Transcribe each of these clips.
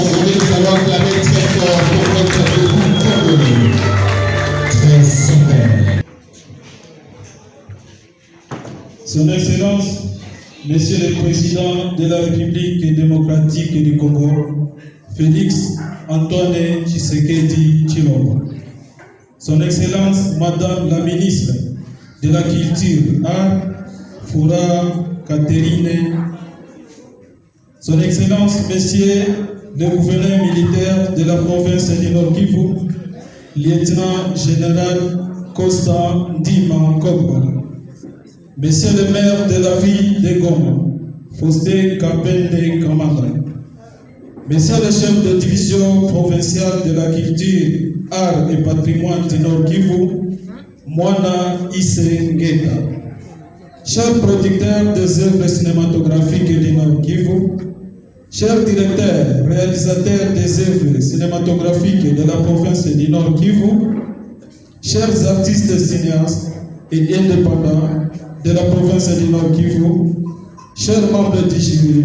Congolais, nous allons acclamer très fort pour notre groupe congolais. Très super. Son Excellence, Monsieur le Président de la République démocratique du Congo, Félix Antoine Tshisekedi Tshilombo. Son Excellence, Madame la Ministre de la Culture, Art, Foura Catherine. Son Excellence, Monsieur le Gouverneur militaire de la province du Nord Kivu, Lieutenant Général Costa Ndima Kogba. Monsieur le maire de la ville de Goma, Faustin Kapende Kamanda. Monsieur le chef de division provinciale de la culture, art et patrimoine du Nord Kivu, Mwana Isse Ngeta. Chers producteurs des œuvres cinématographiques du Nord Kivu, chers directeurs, réalisateurs des œuvres cinématographiques de la province du Nord Kivu, chers artistes cinéastes et indépendants de la province du Nord Kivu, chers membres du jury,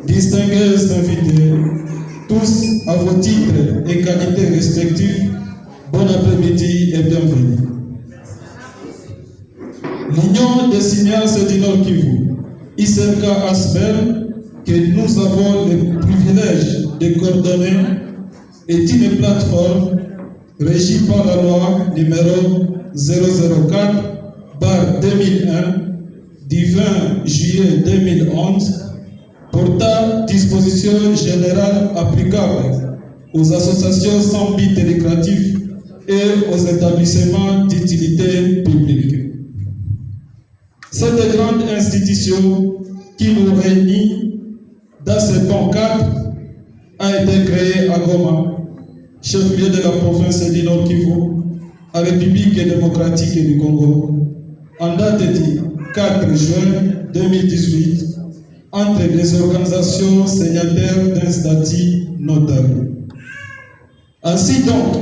distingués invités, tous à vos titres et qualités respectifs, bon après-midi et bienvenue. L'Union des cinéastes du Nord Kivu, ICK Asbel, que nous avons le privilège de coordonner, est une plateforme régie par la loi numéro 004/2001 du 20 juillet 2011 portant disposition générale applicable aux associations sans but lucratif et aux établissements d'utilité publique. Cette grande institution qui nous réunit dans ce bon cadre a été créée à Goma, chef-lieu de la province du Nord Kivu, à République démocratique du Congo, en date du 4 juin 2018, entre les organisations signataires d'un statut notable. Ainsi donc,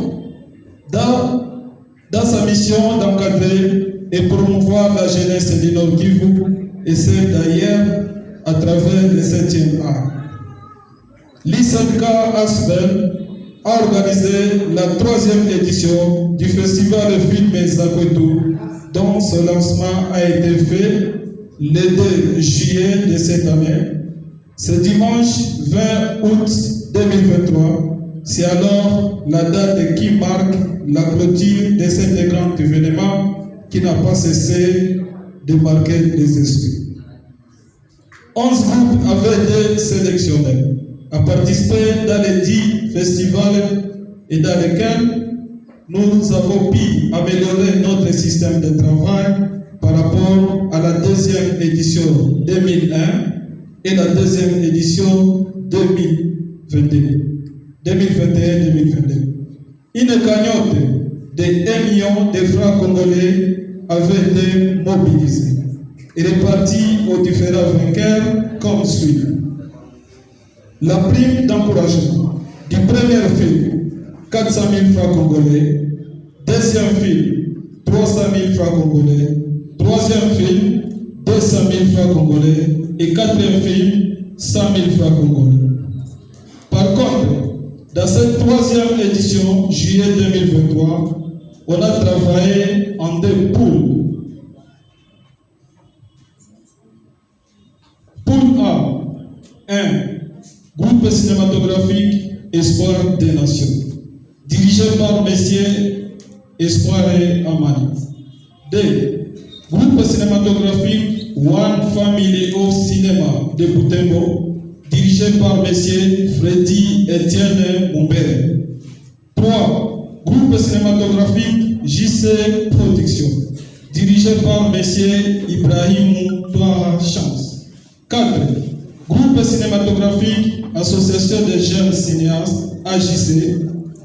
dans sa mission d'encadrer et promouvoir la jeunesse du Nord Kivu et celle d'ailleurs à travers le 7e art, l'ICK Asbel a organisé la 3e édition du festival Film Zakwetu, dont ce lancement a été fait le 2 juillet de cette année. Ce dimanche 20 août 2023, c'est alors la date qui marque la clôture de cet grand événement qui n'a pas cessé de marquer les esprits. 11 groupes avaient été sélectionnés à participer dans les 10 festivals et dans lesquels nous avons pu améliorer notre système de travail par rapport à la 2e édition 2001 et la 2e édition 2021-2022. Une cagnotte de 1 million de francs congolais avait été mobilisée et répartie aux différents vainqueurs comme suit. La prime d'encouragement du premier film, 400 000 francs congolais, deuxième film, 300 000 francs congolais, troisième film, 200 000 francs congolais et quatrième film, 100 000 francs congolais. Par contre, dans cette 3e édition, juillet 2023, on a travaillé en 2 poules. Poule A, 1. Groupe cinématographique Espoir des Nations, dirigé par Messieurs Espoir et Amani. 2. Groupe cinématographique One Family of Cinema de Butembo, dirigé par Messieurs Freddy Etienne Mumbere. 3. Groupe cinématographique JC Production, dirigé par Messieurs Ibrahim Touara Chance. 4. Groupe cinématographique Association des jeunes cinéastes AJC,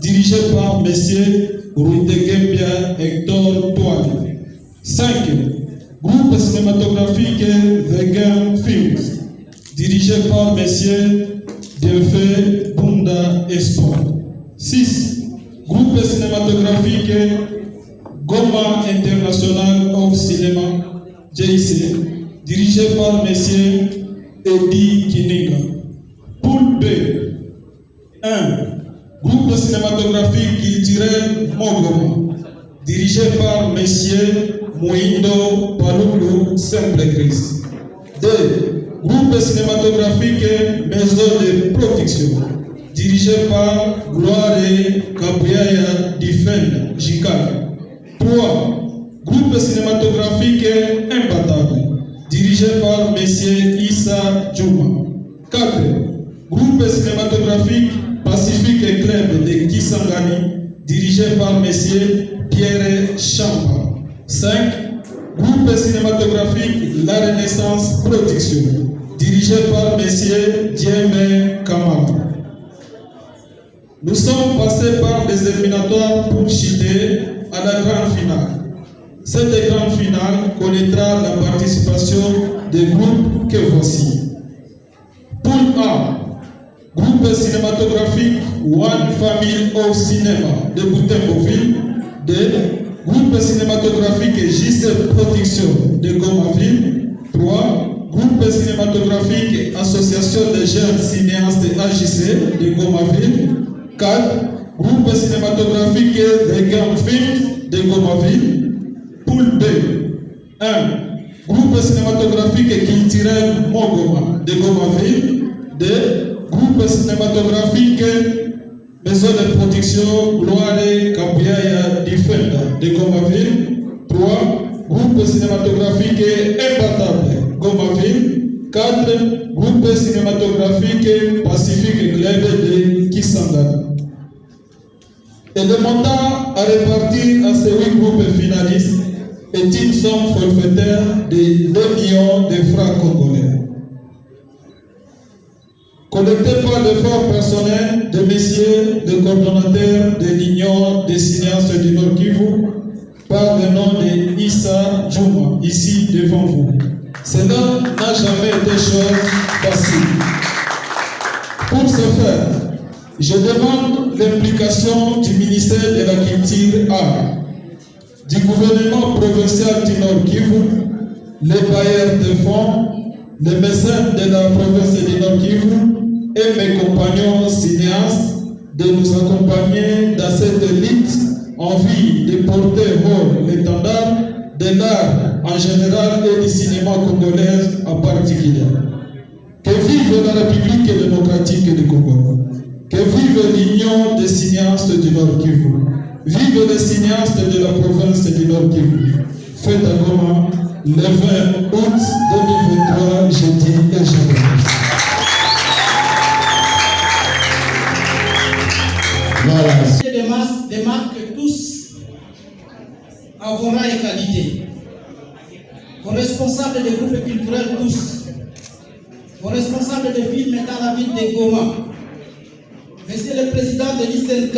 dirigé par Messieurs Ruidegembia Hector Touari. 5. Groupe cinématographique Vegan Films, dirigé par Messieurs Delphé Bunda Espoir. 6. Groupe cinématographique Goma International of Cinema, JC, dirigé par Messieurs Eddie Kininga. Poule B. 1. Groupe cinématographique culturel Mogoma, dirigé par Messieurs Mouindo Paloulou Simple Christ. 2. Groupe cinématographique Maison de Production, dirigé par Gloire Kabriaya Difen Jika. 3. Groupe cinématographique Imbattable, dirigé par Messieurs Issa Djouma. 4. Groupe cinématographique Pacifique et Club de Kisangani, dirigé par Messieurs Pierre Champa. 5. Groupe cinématographique La Renaissance Production, dirigé par Messieurs Dieme Kamara. Nous sommes passés par les éliminatoires pour chuter à la grande finale. Cette grande finale connaîtra la participation des groupes que voici. Poule A, groupe cinématographique One Family of Cinema de Boutembourg-Ville. 2. Groupe cinématographique JC Production de Gomaville. 3. Groupe cinématographique Association des jeunes cinéastes AJC de Gomaville. 4. Groupe cinématographique The Gang Film de Gomaville. Poule B. 1. Groupe cinématographique culturel Mogoma de Gomaville. 2. Groupe cinématographique Maison de Production Gloire Kabriaya Defenda de Gomaville. 3. Groupe cinématographique Imbattable Gomaville. 4. Groupe cinématographique Pacifique Club de Kisangani. Et le mandat à répartir à ces 8 groupes finalistes est une somme forfaitaire de 2 millions de francs congolais. Collecté par l'effort personnel de messieurs le coordonnateur de l'Union des cinéastes du Nord Kivu par le nom de Issa Djouma, ici devant vous. Cela n'a jamais été chose facile. Pour ce faire, je demande l'implication du ministère de la Culture Art, du gouvernement provincial du Nord Kivu, les bailleurs de fonds, les mécènes de la province du Nord Kivu et mes compagnons cinéastes de nous accompagner dans cette lutte en vue de porter haut l'étendard de l'art en général et du cinéma congolais en particulier. Que vive la République démocratique du Congo. Que vive l'Union des cinéastes du Nord Kivu. Vive les cinéastes de la province du Nord Kivu. Fête à Goma le 20 août 2023, jeudi et jeudi. Voilà. Des marques que tous avons rang et qualité. Aux responsables des groupes culturels tous. Aux responsables des films dans la ville de Goma. Monsieur le Président de l'ISNK,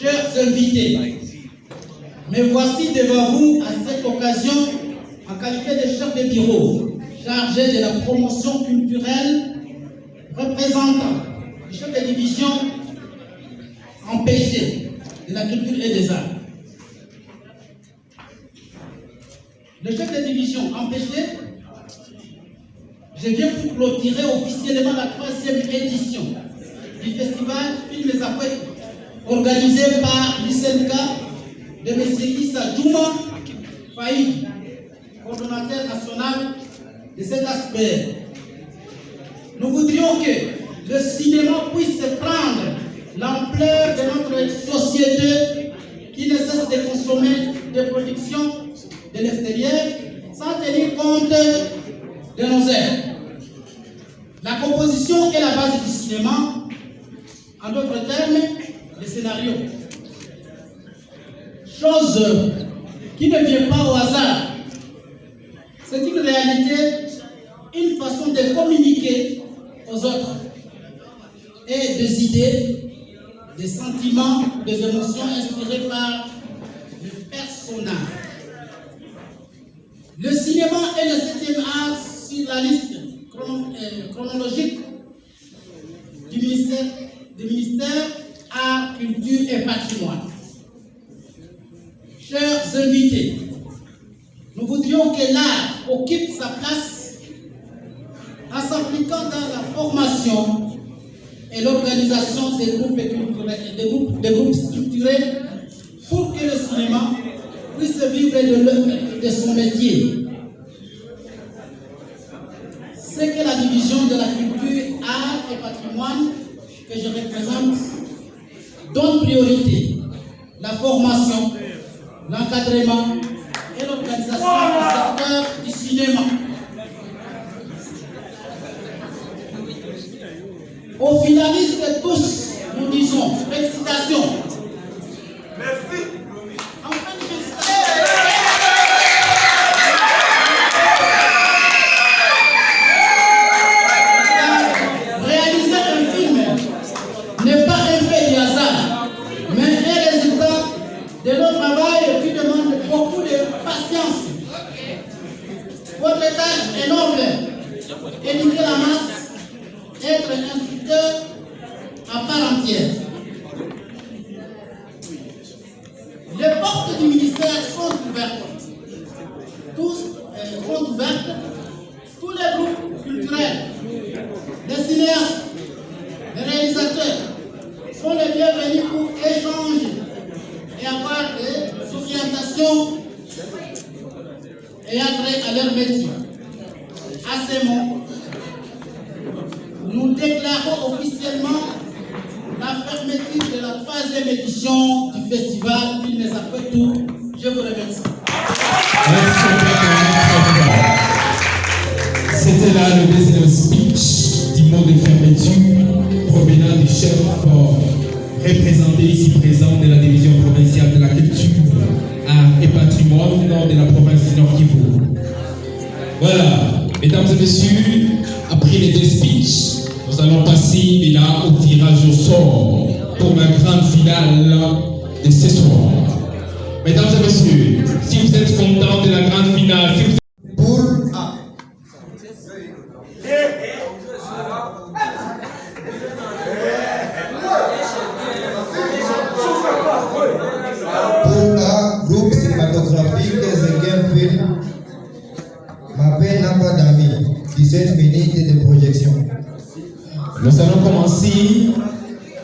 chers invités, me voici devant vous à cette occasion en qualité de chef de bureau chargé de la promotion culturelle, représentant le chef de division empêché de la culture et des arts. Le chef de division empêché, je viens pour clôturer officiellement la 3e édition du festival Films Afouet, organisé par l'ISNK de M. Issa Djouma Faïd, coordonnateur national de cet aspect. Nous voudrions que le cinéma puisse prendre l'ampleur de notre société qui ne cesse de consommer des productions de l'extérieur sans tenir compte de nos airs. La composition est la base du cinéma. En d'autres termes, le scénario. Chose qui ne vient pas au hasard. C'est une réalité, une façon de communiquer aux autres. Et des idées, des sentiments, des émotions inspirées par le personnage. Le cinéma est le 7e art sur la liste chronologique du ministère Art, Culture et Patrimoine. Chers invités, nous voudrions que l'art occupe sa place en s'appliquant dans la formation et l'organisation des groupes structurés pour que le cinéma puisse vivre de son métier. C'est que la division de la culture, art et patrimoine que je représente donne priorité. La formation, l'encadrement et l'organisation du secteur du cinéma. Aux finalistes tous, nous disons félicitations. Merci. Enfin, réaliser un film n'est pas un fait du hasard, mais un résultat de notre travail qui demande beaucoup de patience. Votre tâche est noble, éduquer la masse, être un instructeur à part entière. Les portes du ministère sont ouvertes. Sont ouvertes. Tous les groupes culturels, les cinéastes, les réalisateurs sont les bienvenus pour échanger et avoir des orientations et attrait à leur métier. À ces mots, nous déclarons officiellement la fermeture de la 3e édition du festival Films après tout. Je vous remercie. C'était là le deuxième speech du mot de fermeture provenant du chef représenté ici présent de la division provinciale de la culture, art et patrimoine de la province du Nord Kivu. Voilà, mesdames et messieurs, après les deux speeches, nous allons passer maintenant au tirage au sort pour la grande finale de ce soir. Mesdames et messieurs, si vous êtes contents de la grande finale, si vous Poule A. Poule A, groupe cinématographique Zengem Film. Ma peine n'a pas d'amis. 17 minutes de projection. Nous allons commencer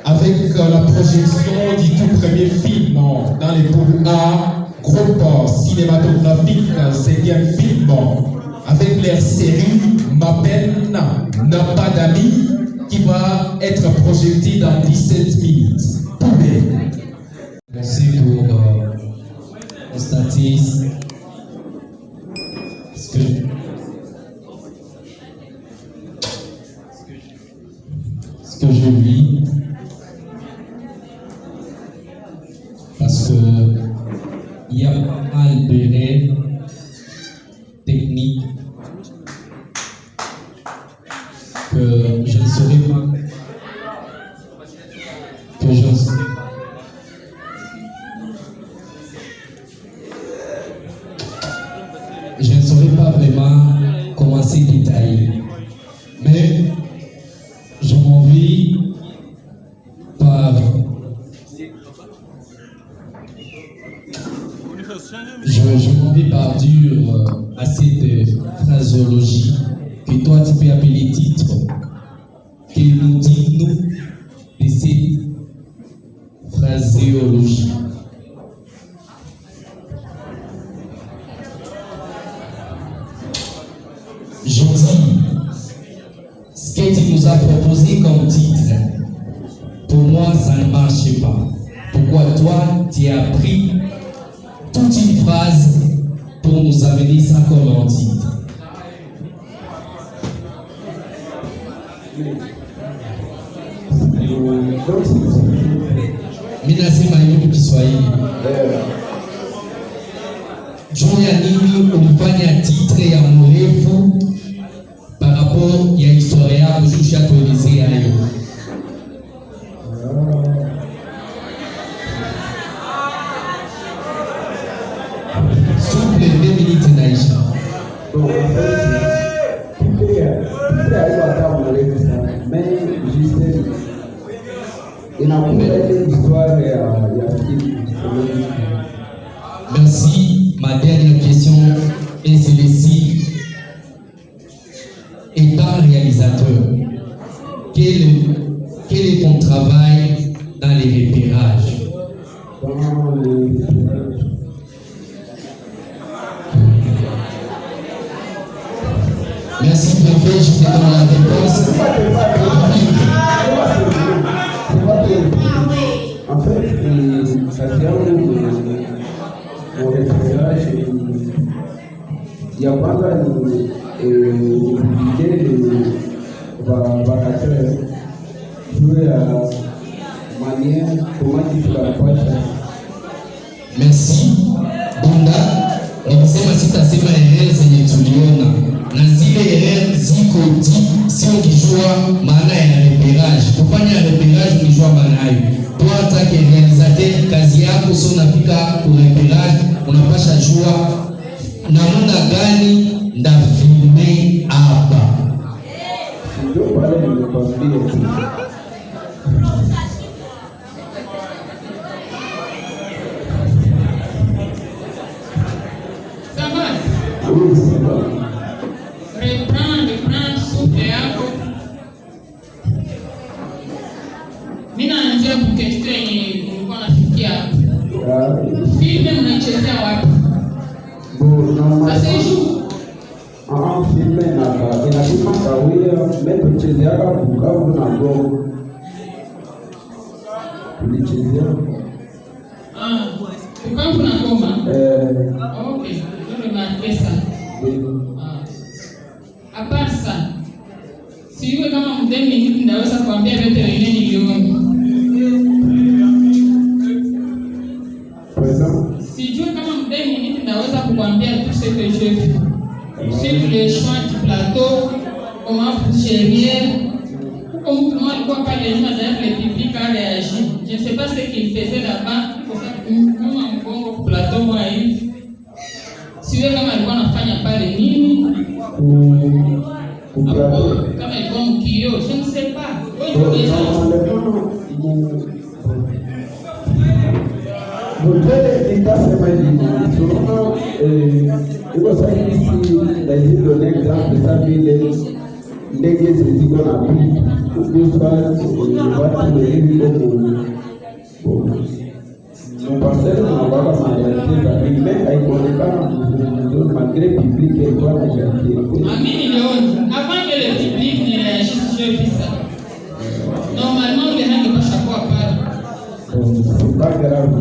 avec la projection du tout premier film dans les poules A, groupe cinématographique Zengem Film, avec leur série Ma peine n'a pas d'amis, qui va être projetée dans 17 minutes. Poubelle. Merci pour constater ce que je vis, parce que il y a pas mal de règles techniques que je ne saurais pas, je ne saurais pas vraiment commencer à détailler, mais je m'en vais par dire à cette phraseologie que toi tu peux appeler titre, que nous dit nous de cette phraseologie. Je dis, ce que tu nous as proposé comme titre, pour moi, ça ne marche pas. Pourquoi toi, tu as pris toute une phrase pour nous amener ça comme un titre? Minasi Mayu Kiswahili. Juu ya nini ulifanya titre ya mrefu par rapport ya historia yako shusha tuelezea hayo. Souple 2 minutes inaisha. Merci. Ma dernière question est celle-ci. Étant réalisateur, quelle quel est ton travail dans les repérages? Merci, préfet, je te donne la réponse. En fait, ça vient au repérage. Il y a pas mal d'idées de vacataires jouer à manière comment il faut la poche. Merci. Bunda, nikisema sitasema erreur zenye tuliona na zile erreur ziko si ukijua maana ya repérage. Kufanya repérage ukijua maana hayo. Toi en tant que réalisateur, kazi yako sio unafika ku repérage, unapasha jua namna gani ndafilme hapa. Ndio pale nimekwambia. Reprendre souffle yako. Mimi naanzia kwa question yenye nilikuwa nafikia hapo. Filme mnaichezea wapi? Sasa hiyo filme na inapima kawia mimi tuchezea Bukavu na Goma. Tulichezea Bukavu na Goma. Okay, ndio maana apart ça, si wewe kama mdeni hivi ndaweza kuambia vyote wenyewe niliona. Sijui kama mdeni hivi ndaweza kukuambia tout ce que j'ai vu. Sur le choix du plateau, comment vous gériez, comment tout le monde alikuwa pale nyuma d'ailleurs le public a réagi. Je ne sais pas ce qu'il faisait là-bas, kama mgongo plateau moi hivi. Si wewe kama alikuwa anafanya pale nini? Kama ilikuwa mkio, je ne sais pas. Mutele nitasema hivi, tunaona iko sahihi daiji donne exemple ça vile ndege ziko na bitu kugusa watu wengi kwa Mupasele na waka majalitiza, ime haikuonekana mzuri malgré public ilikuwa na jalitiza. Amini niliona, avant que le public ne réagisse, je vis ça. Normalement, les gens ne peuvent pas quoi parler. C'est pas grave.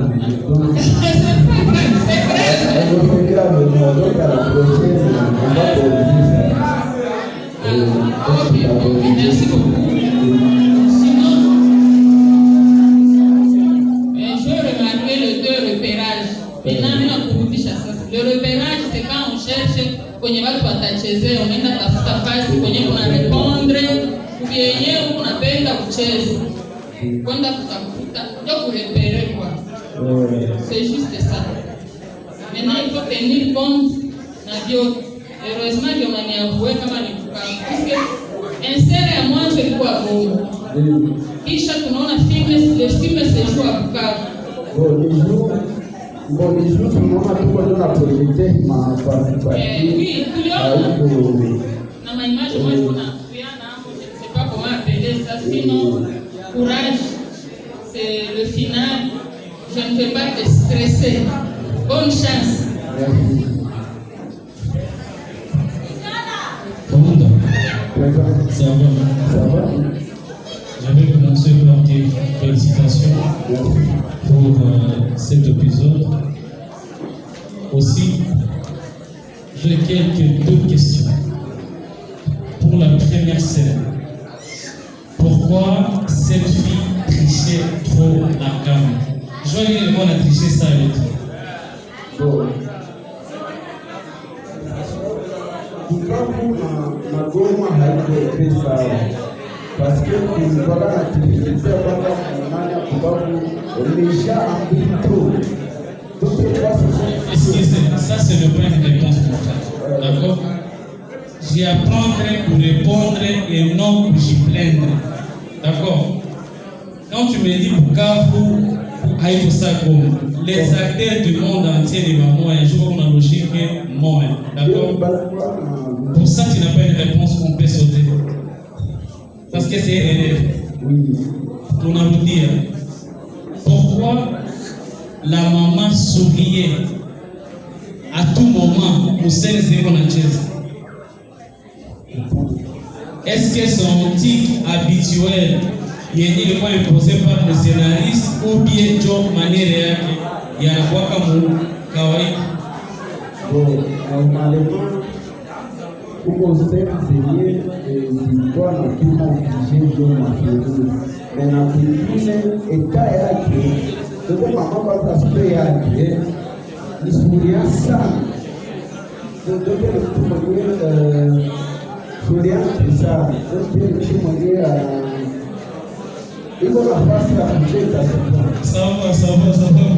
C'est vrai. C'est grave, donc à la prochaine, on va corriger ça. Ok, merci beaucoup. Le repérage, c'est quand on cherche kwenye watu watachezea, unaenda tafuta kazi kwenye kuna répondre kuyenye unapenda kucheza. Kwenda kutafuta, ndio kurepere quoi. C'est juste ça. Maintenant, il faut tenir compte na dio. Heureusement que on a avoué kama ni kukaa. Parce que insere ya mwanzo ilikuwa Goma. Kisha tunaona le film se joue à Bukavu. Bon, les jours, tunaona tuko ndio na projecte oui, tuliona na maimage moi tunafiana hapo, je ne sais pas comment appeler ça, sinon courage, c'est le final. Je ne vais pas te stresser. Bonne chance. Ça va. Je vais commencer par dire félicitations pour cet épisode. Aussi, j'ai deux questions. Pour la première scène, pourquoi cette fille trichait trop la gamme? Je vois que le monde a triché ça avec toi. Bukavu na Goma haiko sawa parce que kulikuwa na difficulté kwamba mnanya Bukavu déjà en trop. Excusez, ça c'est le point de réponse pour ça. D'accord? J'y apprendrai pour répondre et non pour j'y plaindre. D'accord? Quand tu me dis Bukavu, haiko ça comme les acteurs du monde entier de maman, un jour on a logique moi. D'accord? Pour ça, tu n'as pas une réponse qu'on peut sauter. Parce que c'est élève. Tunarudia. Pourquoi la maman souriait à tout moment pour celles qui vont Est-ce que son tic habituel yenye ilikuwa imposé par le scénariste ou bien jo manière yake yanakuwa kama kawaida? Normalement, huko sehemu zenye zilikuwa na pima kijengo na kijengo na kwingine eka yake ndio mama kwanza spray yake ni suria sana ndio mtu mwenyewe suria sana ndio mtu mwenyewe iko nafasi ya kucheza. Ça va,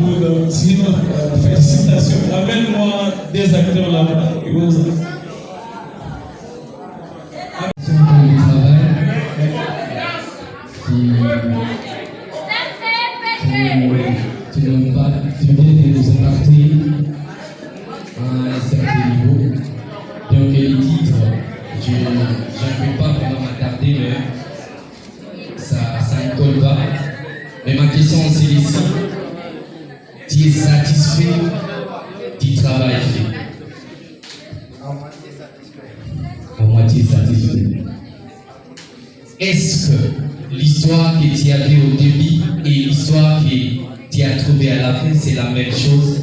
Bouddha. Sinon, félicitations. Amène-moi des acteurs là-bas. Tu viens de nous impacter à un certain niveau. Donc les titres, je ne vais pas vraiment m'attarder, mais ça ne colle pas. Mais ma question c'est ici. Tu es satisfait du travail fait? À moitié satisfait. Est-ce que l'histoire que tu avais au début et l'histoire que tu as trouvée à la fin, c'est la même chose?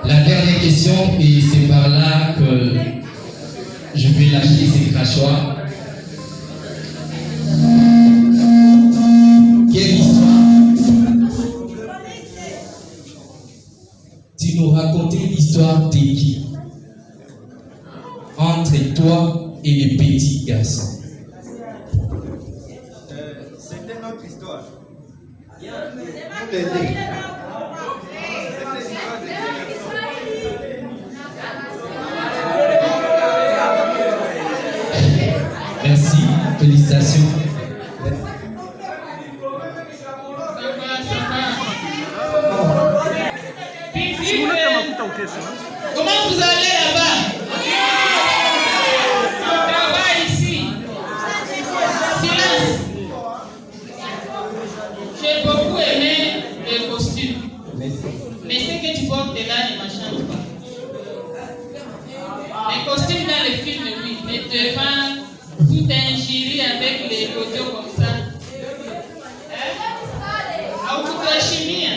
La dernière question, et c'est par là que je vais lâcher ces crachoirs. Quelle histoire? Tu nous racontais l'histoire de qui? Entre toi et les petits garçons. C'était notre histoire. Merci, félicitations. Comment vous allez là-bas? On travaille ici. Silence. J'ai beaucoup aimé les costumes. Mais ce que tu portes là ne m'enchante pas. Les costumes dans les films, oui. Mais devant tout un jury avec les photos comme ça. Haukutaheshimia.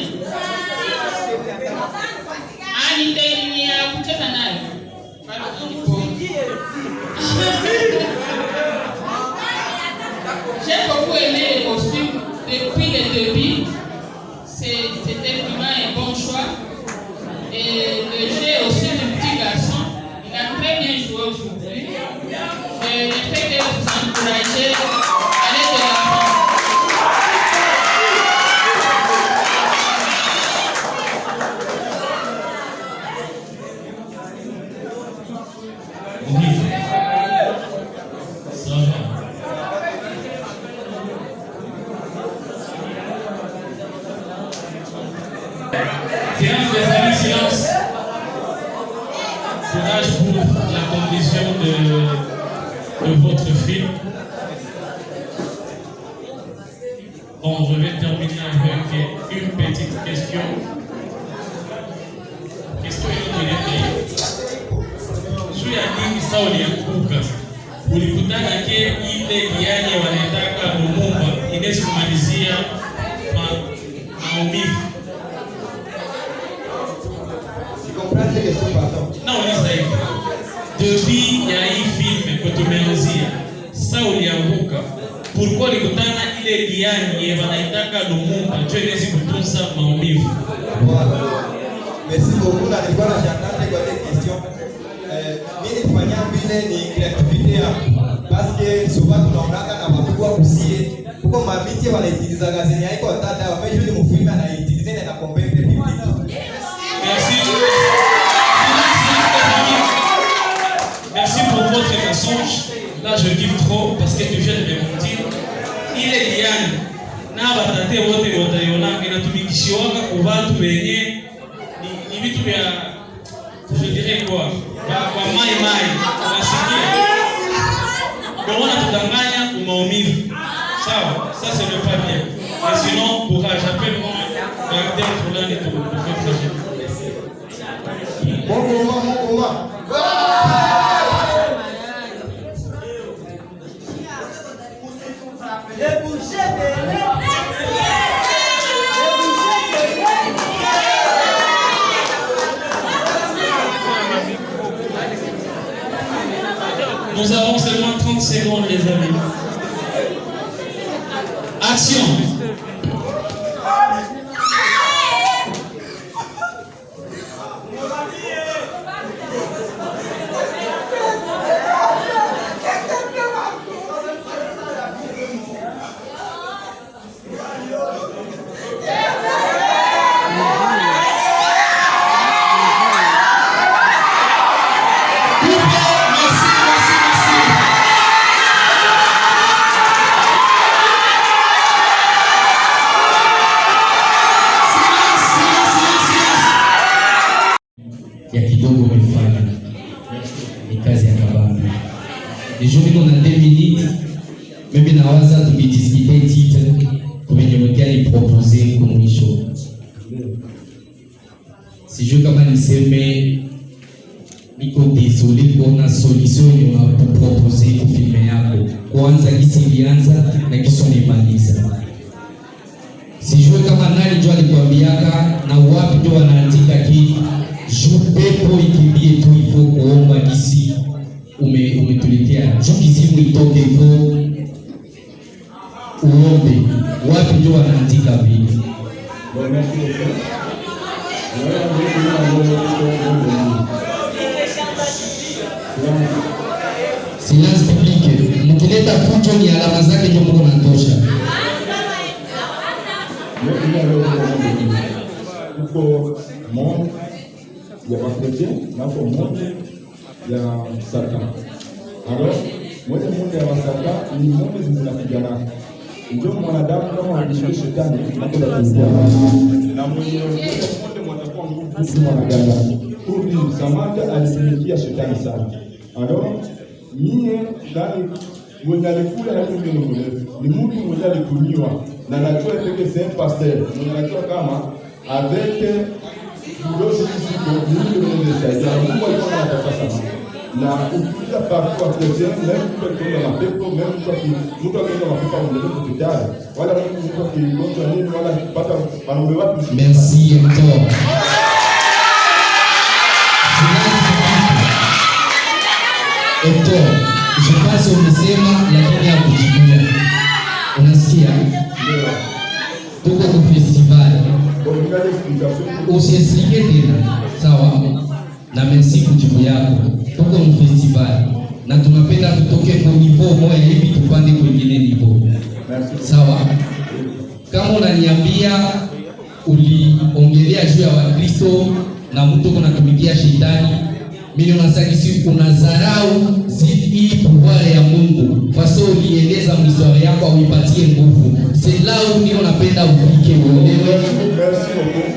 Nitainia kucheza nayo. J'ai beaucoup aimé les costumes depuis le début. C'était vraiment un bon choix. Et le jeu aussi du petit garçon, il a très bien joué aujourd'hui. Je ne fais que vous encourager à aller de l'avant. Séance des amis, silence. Courage pour la conclusion de votre film. Bon, je vais terminer avec une petite question. Question intellectuelle. Juu ya nini Sauli alianguka? Ulikutana ke ile diani wanataka Lumumba inaweza kumalizia maumivu. Comprendre que c'est pardon. Nauliza hivi. Depuis ya hii film kwa tumeanzia Sauli alianguka. Pourquoi ulikutana ile diani wanaitaka Lumumba ndio inaweza kutunza maumivu? Voilà. Merci beaucoup na nilikuwa nashangaa kwa ile question. Mimi nifanya vile ni creativity yangu. Parce que souvent tunaonaka na watu kwa kusie. Huko mabiti wanaitiliza gazini haiko tata wamejua ni mfilme anaitiliza na convaincre public. Merci. Merci pour votre mensonge. Là, je kiffe trop parce que tu viens de me mentir. Il est Diane. Na batate wote wataiona inatumikishiwaka kwa watu wenye ni vitu vya je dirais quoi? Kwa mai mai. Unasikia? Kwa wana tudanganya kumaumivu. Sawa, ça c'est le pas bien. Mais sinon, courage, appelle-moi un acteur fulani tu faire ça. Bon moment. Nous avons seulement 30 secondes, les amis. Action! ya kidogo umefanya ni kazi ya kabambi. Deja niko na 2 minutes, mimi nawaza tukidiskite titre kwenye mkali propose kwa mwisho. Sijui kama niseme niko désolé kuona solution ya kupropose kwa filme yako. Kwanza kisi ilianza na kisi ulimaliza. Sijui kama nani ndio alikwambiaka na wapi ndio wanaandika kitu. Pepo ikimbie tu hivyo kuomba kisi umetuletea juu kisimu itoke hivyo uombe wapi ndio wanaandika vile. Silence public, mkileta fujo ni alama zake ndio mko natosha. Ya bakretien nako monde ya Satan. Alors, monde ya Satan ni monde zinapigana. Ndio mwanadamu kama anashika shetani nako kuingia. Na mwenye monde mwatakuwa nguvu mwanadamu. Kurudi Samantha alitumikia shetani sana. Alors, mie ndani mwenye alikula na mimi ni mtu mwenye alikunywa na najua peke c'est un pasteur. Mwenye anajua kama avec Ndosi siko ndio nimesaidia Mungu alikuwa anataka sana na ukiuliza partout à chrétien même mtu akienda mapepo même mtu akienda mapepo anaenda hospitali wala mtu akigonjwa nini wala kupata wanaume wapi. Merci Hector. Hector, je pense umesema lakini hakujibia. Unasikia? Tuko kwa festival. Usiexplique tena, sawa? Na merci kujibu yako. Tuko mu festival na tunapenda tutoke kwa niveau moja hivi tupande kwingine niveau. Sawa? Kama unaniambia uliongelea juu ya Wakristo na mtu kunatumikia shetani, mimi unasakisi unadharau hii pouvoir ya Mungu. Faso ulieleza mistari yako au ipatie nguvu. C'est là où ni unapenda ufike uelewe. Merci beaucoup.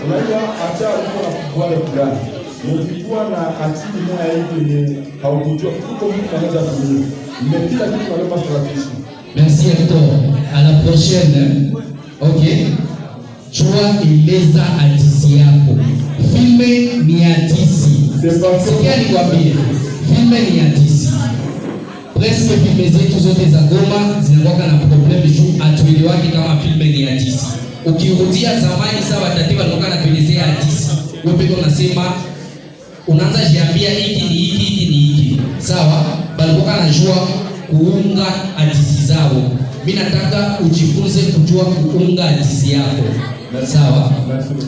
Unajua hata uko na pouvoir fulani. Mkikuwa na akili moja hivi ni haukujua kuko mtu anaweza kutumia. Mmekila kitu kwa lema strategy. Merci Hector. À la prochaine. OK. Chua eleza hadisi yako. Filme ni hadisi. Sikia nikwambie. Filme ni hadisi. Presque filme zetu zote za Goma zinakuwa na problem juu atuelewaki kama filme ni hadisi. Ukirudia zamani sawa tatiba walikuwa natuelezea hadisi. Wewe pekee unasema unaanza jiambia hiki ni hiki. Sawa? Balikuwa anajua kuunga hadisi zao. Mimi nataka ujifunze kujua kuunga hadisi yako. Sawa?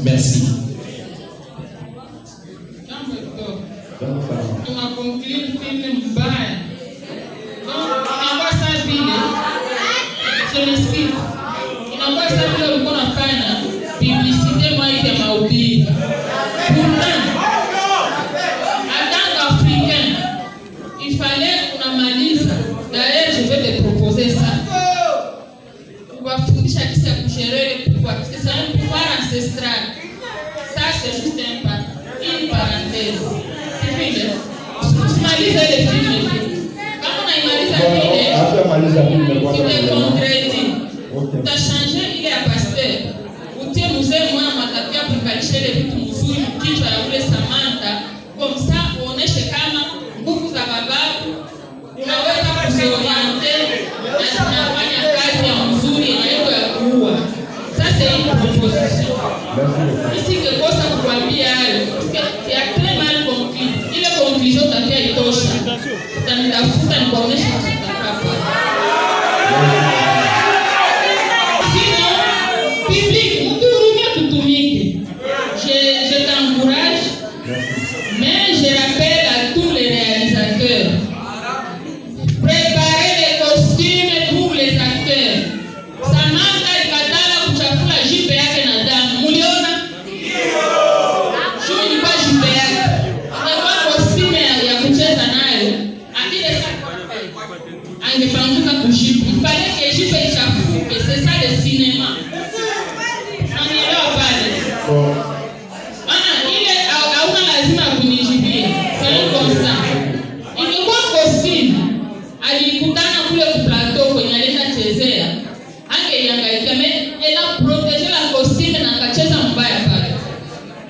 Merci. Tunaconclure film mbaya. Inakuwa saa vile. Je m'explique. Inakuwa saa vile ulikuwa unafanya publicité moja ya mahubiri. Pourtant, en tant qu'Africain, il fallait unamaliza. D'ailleurs, je vais te proposer ça. Kuwafundisha kisa kusherehe kwa c'est un pouvoir ancestral. Ça c'est juste une parenthèse. C'est fini. concrète. Tu as changé ile ya pasteur. Utie mzee mwana matakia kukalisha ile vitu mzuri kichwa ya ule Samantha. Kwa msa uoneshe kama nguvu za bababu unaweza kuzioriente na zinafanya kazi ya mzuri inaitwa ya kuua. Sasa hii proposition. Isingekosa kukwambia hayo. Ya très mal compris. Ile conclusion takia itosha. Utanitafuta nikuoneshe mtakapa. Public, mtuhurumia tutumike. Je t'encourage, mais je rappelle à tous les réalisateurs, préparez les costumes pour les acteurs. Samantha ikatala kuchafula jipe yake na damu. Muliona? Shumi ni kwa jipe yake. Kwa costume ya kucheza nayo. Akile angepanguza kujipe. Il fallait que jipe ichafuke. C'est ça le cinéma. Ile hauna lazima kunijibia. C'est constant. Ingekuwa costume alikutana kule ku plateau kwenye aleta chezea. Angeihangaika mais elle a protégé la costume na akacheza mbaya pale.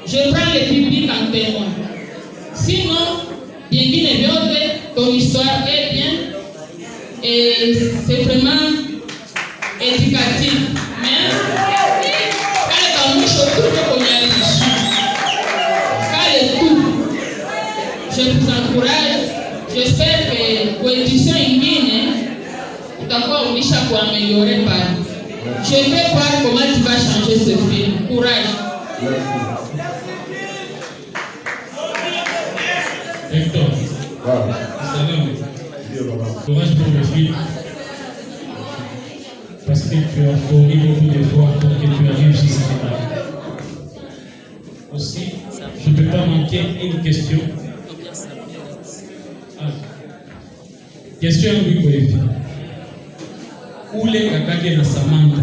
Je prends le public en témoin. Sinon, vingine vyote ton histoire est bien et c'est vraiment éducatif. Mais je vous encourage. J'espère que pour l'édition ingine utakuwa ulisha kuaméliorer pale. Je vais voir comment tu vas changer ce film. Courage. Hector. Salam. Courage pour le film. Parce que tu as fourni beaucoup d'efforts pour que tu arrives jusqu'ici. Aussi, je ne peux pas manquer une question. Question yangu iko hivi. Ule kakake na Samantha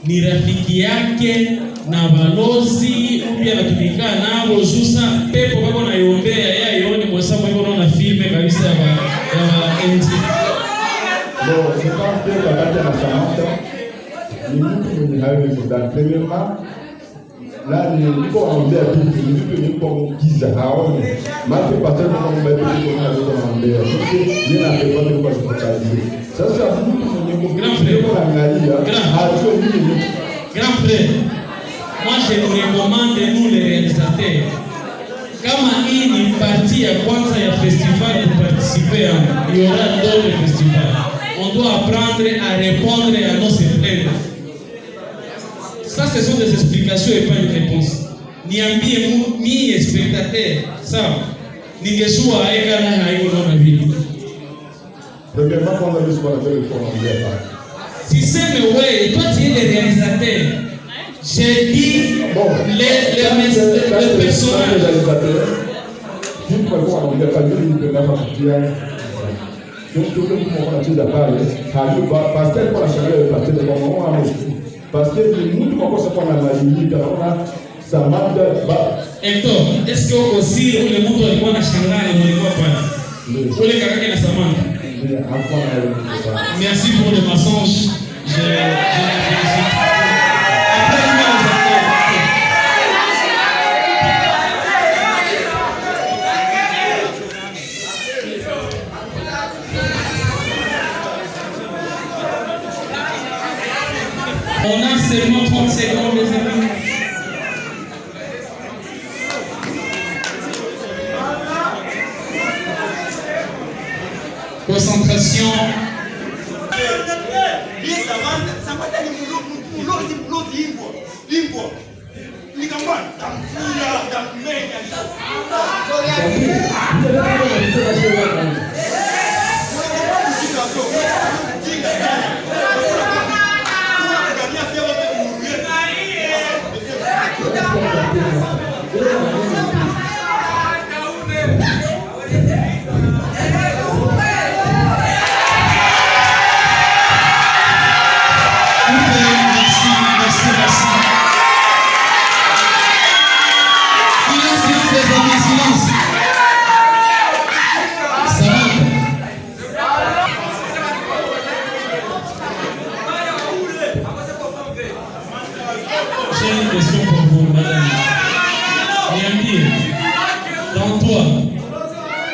ni rafiki yake na balozi upya anatumika nao jusa pepo bako na iombea yeye ione mwasabu yuko naona filme kabisa ya NT. Bon, je pense que kakake na Samantha ni mtu mwenye hayo mkutano. Premièrement, là, niko wanaombea vitu, vitu niko mkiza haoni. Maki pastor kama mbaya vitu kwa wanaombea. Yeye anapenda kwa kufanya. Sasa mtu mwenye mkutano anaangalia, hajui nini. Grand frère, moi je vous recommande nous les réalisateurs. Kama hii ni partie ya kwanza ya festival pour participer, il y aura d'autres festivals. On doit apprendre à répondre et à non se plaindre. Ça, ce sont des explications et pas une réponse. Niambie mi spectateur, ça, ningesua aeka na haiko na vile. Premièrement, quand on a vu ce qu'on appelle le commandeur. Si c'est le way, toi tu es le réalisateur. J'ai dit bon, les personnages. Kitu kwa wanaongea kwa hiyo ni kwenda kutia. Donc tout le monde m'a dit d'abord, parce que pour la chaleur de partir de moment parce que nous tout quoi ça pour la limite on Samantha ba Hector, est-ce que aussi le monde alikuwa na shangaa ni mlikuwa pale? Ule kakake na Samantha. Merci pour le mensonge. Je félicite. Après on a seulement 30 secondes, les amis. Concentration.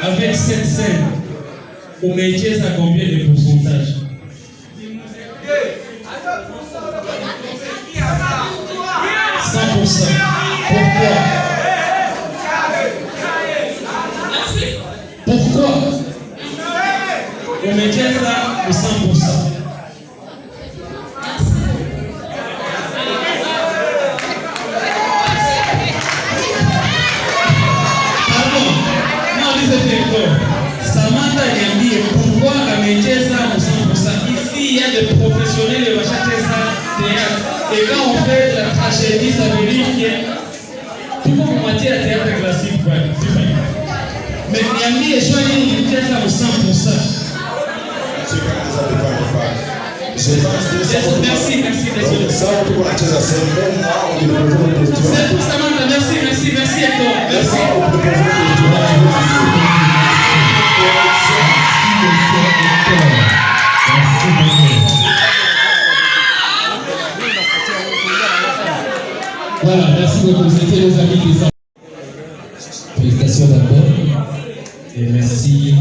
avec cette scène, umecheza combien de pourcentage? 100%. Pourquoi? Pourquoi? Umecheza 100%. Samantha niambie pourquoi amecheza 100%. Ici il y a des professionnels de wachacheza théâtre. Et quand on fait la tragédie, ça veut dire que tout le monde moitié à théâtre classique. Mais niambie je vais nicheza 100%. Merci, désolé. Samantha, merci à toi. Merci. Voilà, merci beaucoup. C'était les amis des enfants. Félicitations d'abord. Et merci de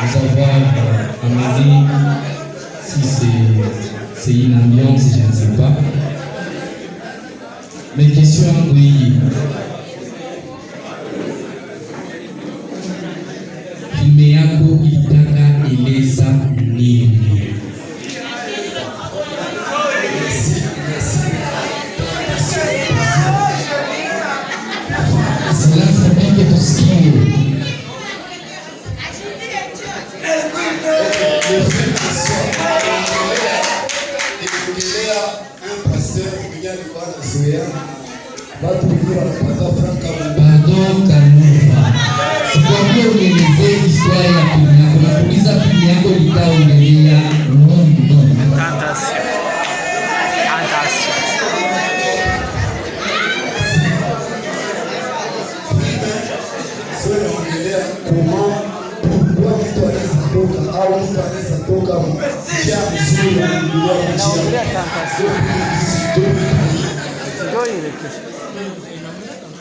nous avoir amené. Si c'est une ambiance, je ne sais pas. Mes questions, oui. Filme yako itaka eleza nini? Cela serait que tout ce qui est. Pardon Kanuva, sikwambia unielezee historia ya filmu yako. Nakuuliza filmu yako itaongelea nini?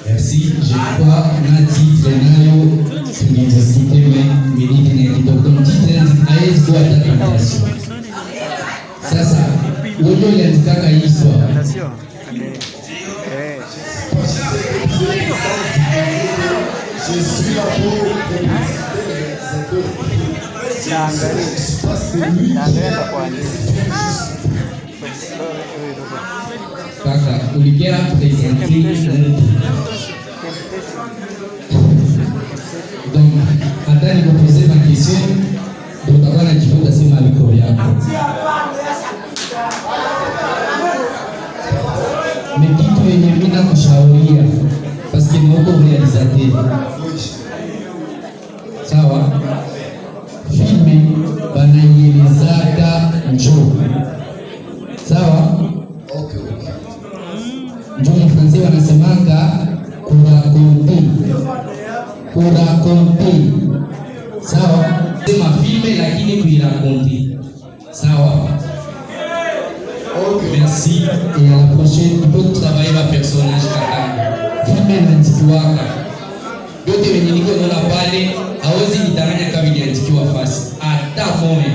Merci, je crois na titre nayo tunajisikia mingi na kidogo titre haiwezi kuwa tentation. Sasa wewe uliandika hii histoire. Je suis là pour Kaka, ulikia presenter donc, hata nikupoze ma question, ndio utakuwa najifunza sema aliko yako. Mais kitu yenye mimi nakushauria parce que ni uko realisateur. Sawa? Filme banaielezaka njoo. Sawa? Okay. Njoo mfransi wanasemanga kurakonte. Sawa? Sema filme lakini kuirakonte. Sawa? Okay. Merci. Et à la prochaine, il faut travailler ma personnage kaka. Filme nantikiwaka. Yote wenye niko naona pale hawezi nidanganya kama iliandikiwa fasi. Hata moja.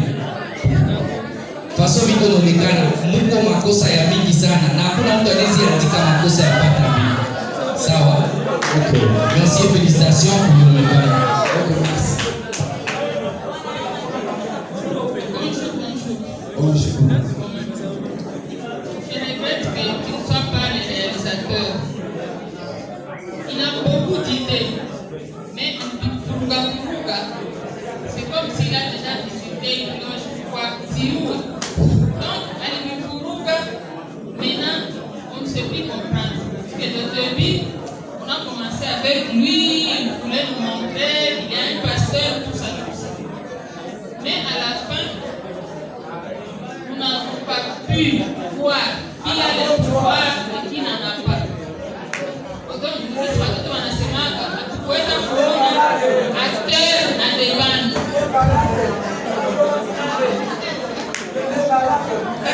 Faso vito inaonekana Mungu makosa ya mingi sana na hakuna mtu anaweza andika makosa ya pata mingi. Sawa? Okay. Merci et félicitations pour le travail. Bonjour. Je regrette que tu ne sois pas le réalisateur. Il a beaucoup d'idées, mais Furuga, c'est comme s'il a déjà discuté une loge quoi, Zirou. Donc, avec Furuga, maintenant, on ne sait plus comprendre. Parce que au début, on a commencé avec lui, il voulait nous montrer, il y a un pasteur, tout ça. Mais à la fin, nous n'avons pas pu voir qui a le pouvoir et qui n'en a pas. Donc, nous wanasemaka hatukuweza kuona acteur na debande.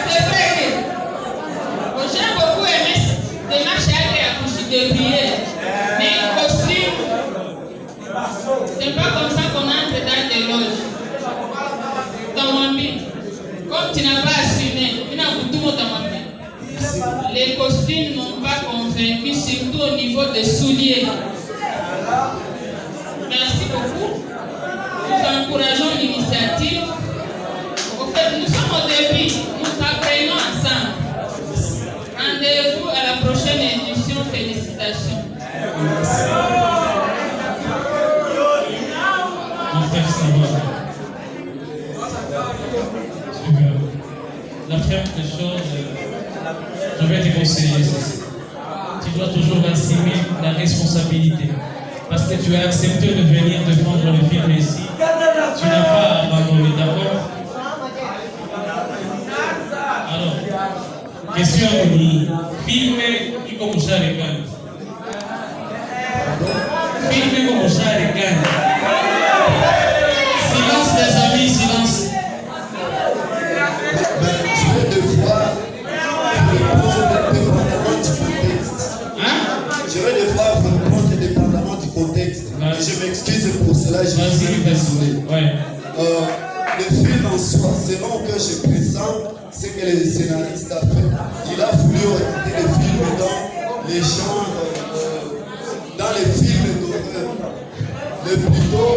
C'est vrai que j'ai beaucoup aimé démarche yake ya kujidébrouiller, mais costume C'est pas comme ça qu'on entre dans des loges. Comme tu n'as pas assumé, les costumes n'ont pas convaincu, surtout au niveau des souliers. Merci beaucoup. Nous encourageons l'initiative. En fait, nous sommes au début, nous apprenons ensemble. Rendez-vous à la prochaine édition. Félicitations. Mon frère, ça va. La première des choses, je vais te conseiller ceci. Tu dois toujours assumer la responsabilité. Parce que tu as accepté de venir défendre le film ici. Tu n'as pas abandonné, d'accord? Alors, question à venir. Filmer comme ça les gars. Filmer comme ça les gars. Silence les amis, silence. Je vais devoir répondre dépendamment du contexte. Je vais devoir répondre dépendamment du contexte. Et je m'excuse pour cela, je suis désolé. Le film en soi, selon que je présente, c'est que le scénariste a fait. Il a voulu orienter le film dans les genres, dans les films d'horreur. Le plutôt.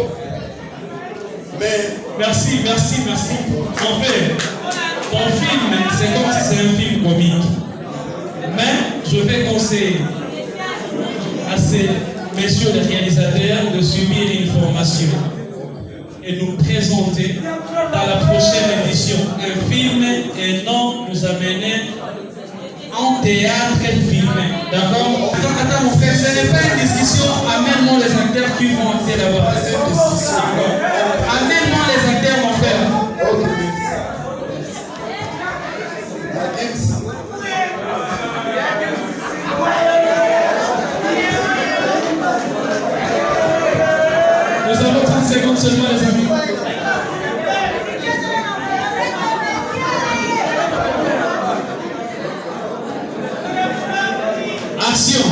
Mais. Merci. En fait, ton film, c'est comme si c'est un film comique. Mais je vais conseiller à ces messieurs les réalisateurs de subir une formation et nous présenter dans la prochaine édition un film et non nous amener en théâtre filmé. D'accord? Attends mon frère, ce n'est pas une discussion, amène-moi les acteurs qui vont entrer là-bas. Amène-moi les acteurs mon frère. Ok, nous avons 30 secondes seulement les amis. Action.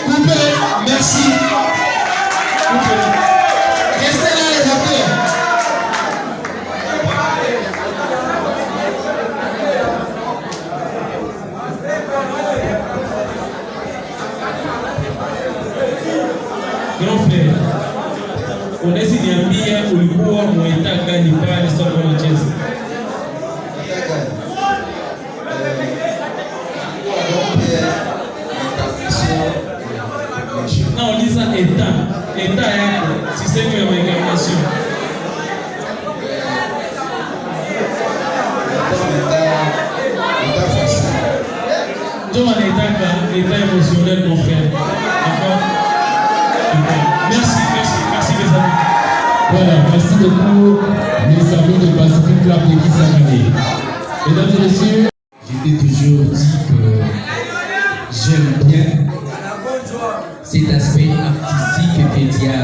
Coupez, merci. Coupez. Restez là les acteurs. Grand frère, unaweza ulikuwa mwita gani pale soko la cheza? Non, uliza état yako système ya incarnation. Ndio anaitaka état émotionnel mon frère. D'accord? Merci les amis. Voilà, merci beaucoup mes amis de Pacific Club de Kisangani. Mesdames et messieurs, j'ai toujours dit que j'aime bien cet aspect artistique que Dia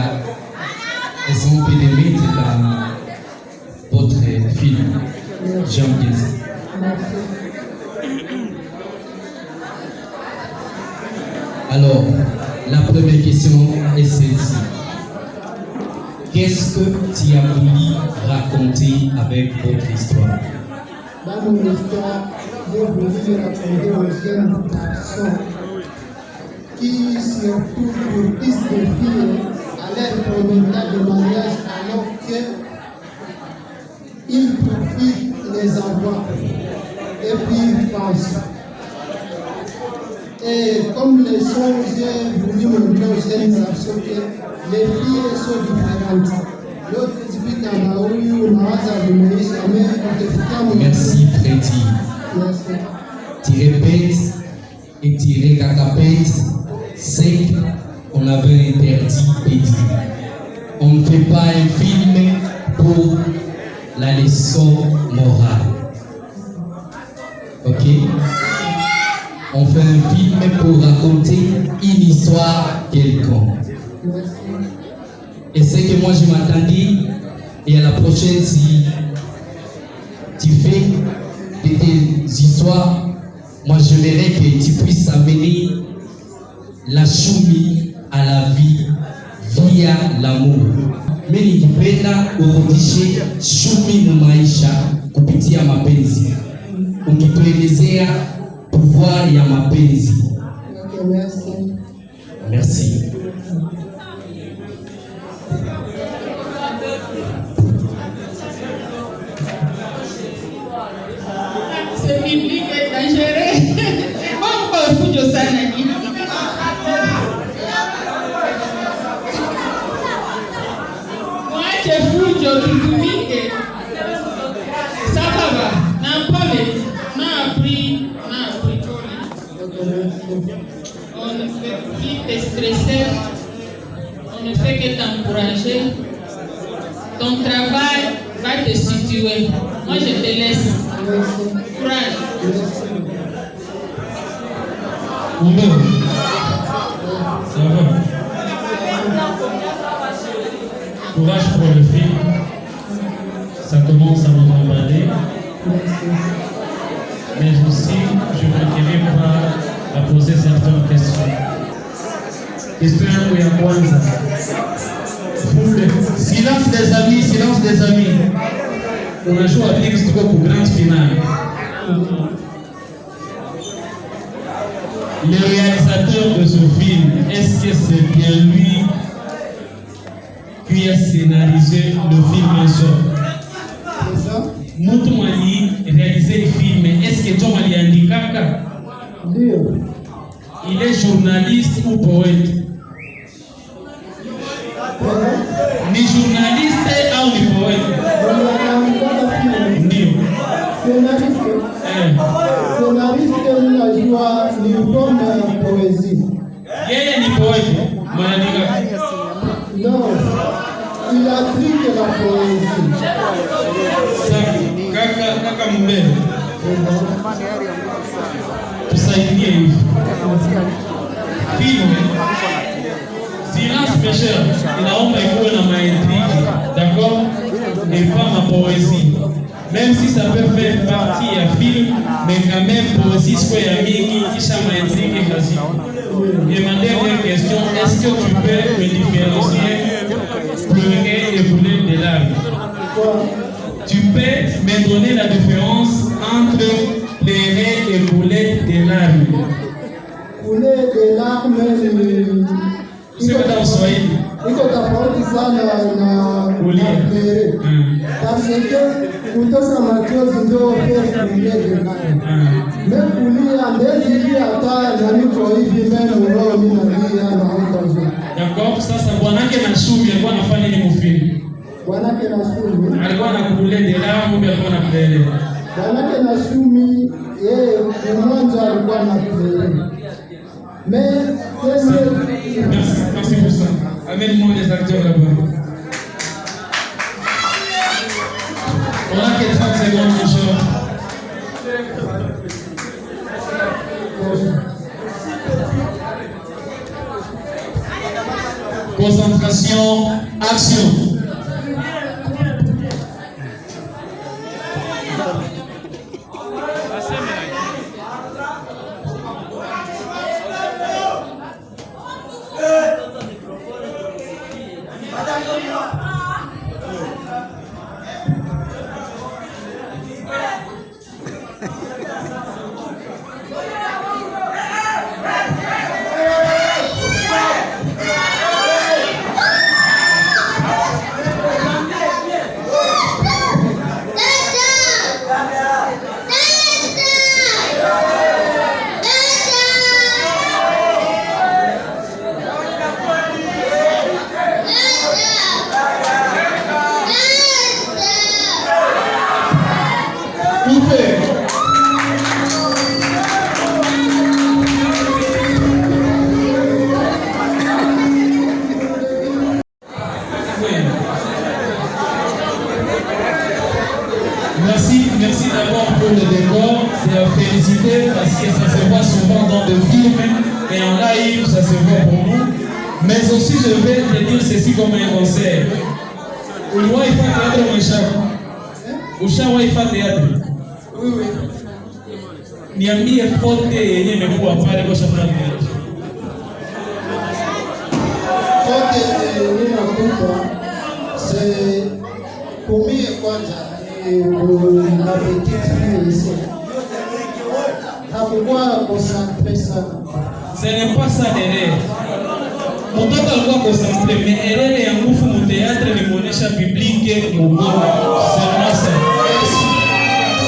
est un peu de mettre dans votre film. J'aime bien ça. Alors, la première question est celle-ci. Qu'est-ce que tu as voulu raconter avec votre histoire? Dans mon histoire, j'ai voulu raconter aux jeunes garçons qui, surtout pour fils de filles, allaient promenade de mariage alors qu'ils profitent les envois et puis ils pensent. Et comme les sons, j'ai voulu montrer aux jeunes garçons que les filles sont différentes. L'autre typique en Aoui, merci Freddy. Tu répètes et tu récapètes ce qu'on avait interdit et dit. On ne fait pas un film pour la leçon morale. Ok? On fait un film pour raconter une histoire. soit quelconque. Et c'est que moi je m'attendais, et à la prochaine, si tu fais des histoires, moi je verrai que tu puisses amener la choumi à la vie via l'amour. Mais nikipenda urudishe chumi mu maisha kupitia mapenzi, ukituelezea pouvoir ya mapenzi. Merci. Ce public est dangereux. Bon, fujo sana ni. Mwache fujo tutumike. Sawa na pole na appris on ne fait plus te stresser, on ne fait que t'encourager. Ton travail va te situer. Moi je te laisse. Courage. Ça va. Courage pour le film. Ça commence à m'emballer. Mais aussi, je voudrais pas poser certaines questions. Question yangu ya kwanza. Silence des amis, silence des amis. Unajua pili tuko ku grand finale. Le réalisateur de ce film, est-ce que c'est bien lui qui a scénarisé le film en soi? Mtu mwali réalisé le film, est-ce que Tom aliandikaka? Ndio. Il est journaliste ou poète? Ni journaliste au ni poète? Ndio. Scénariste. Scénariste unajua ni forme ya poésie. Yeye ni poète, mwanaandika. Non. Il a pris que la poésie. Kaka mbele. Tusaidie hivi. Film Silence Pécheur inaomba ikuwe na maintrigue, d'accord? Et pas ma poésie. Même si ça peut faire partie ya film, mais quand même poésie soit ya mingi kisha maintrigue kasi. Et ma dernière question, est-ce que tu peux me différencier pleurer et bouler des larmes? Tu peux me donner la différence entre pleurer et bouler des larmes? Couler des larmes iko tofauti sana na pleurer. Parce que kutoka machozi ndio kulia des larmes. Mais kulia ndezi hata na niko hivi mimi roho mimi nalia na hapo. D'accord, sasa bwanake na Shumi alikuwa anafanya nini mfilm? Bwanake na Shumi alikuwa anakulia des larmes ou alikuwa anapleurer? Bwanake na Shumi yeye mwanzo alikuwa anapleurer. Mais merci pour ça. Amène-moi les acteurs là-bas. On a que 30 secondes, mon cher. Concentration, action. joie pour nous. Mais aussi, je vais te dire ceci comme un conseil. Uliwahi fanya théâtre maishani? Ushawahi fanya théâtre? Oui, oui. Niambie fote yenye imekuwa pale kwa shafanya théâtre. Fote ninakupa c'est kumie kwanza la petite fille ici. Hakukuwa concentré sana. Ce n'est pas ça derrière. Mtoto alikuwa concentré, mais erreur ya nguvu mu théâtre ni muonesha public mugoma. Seulement ça.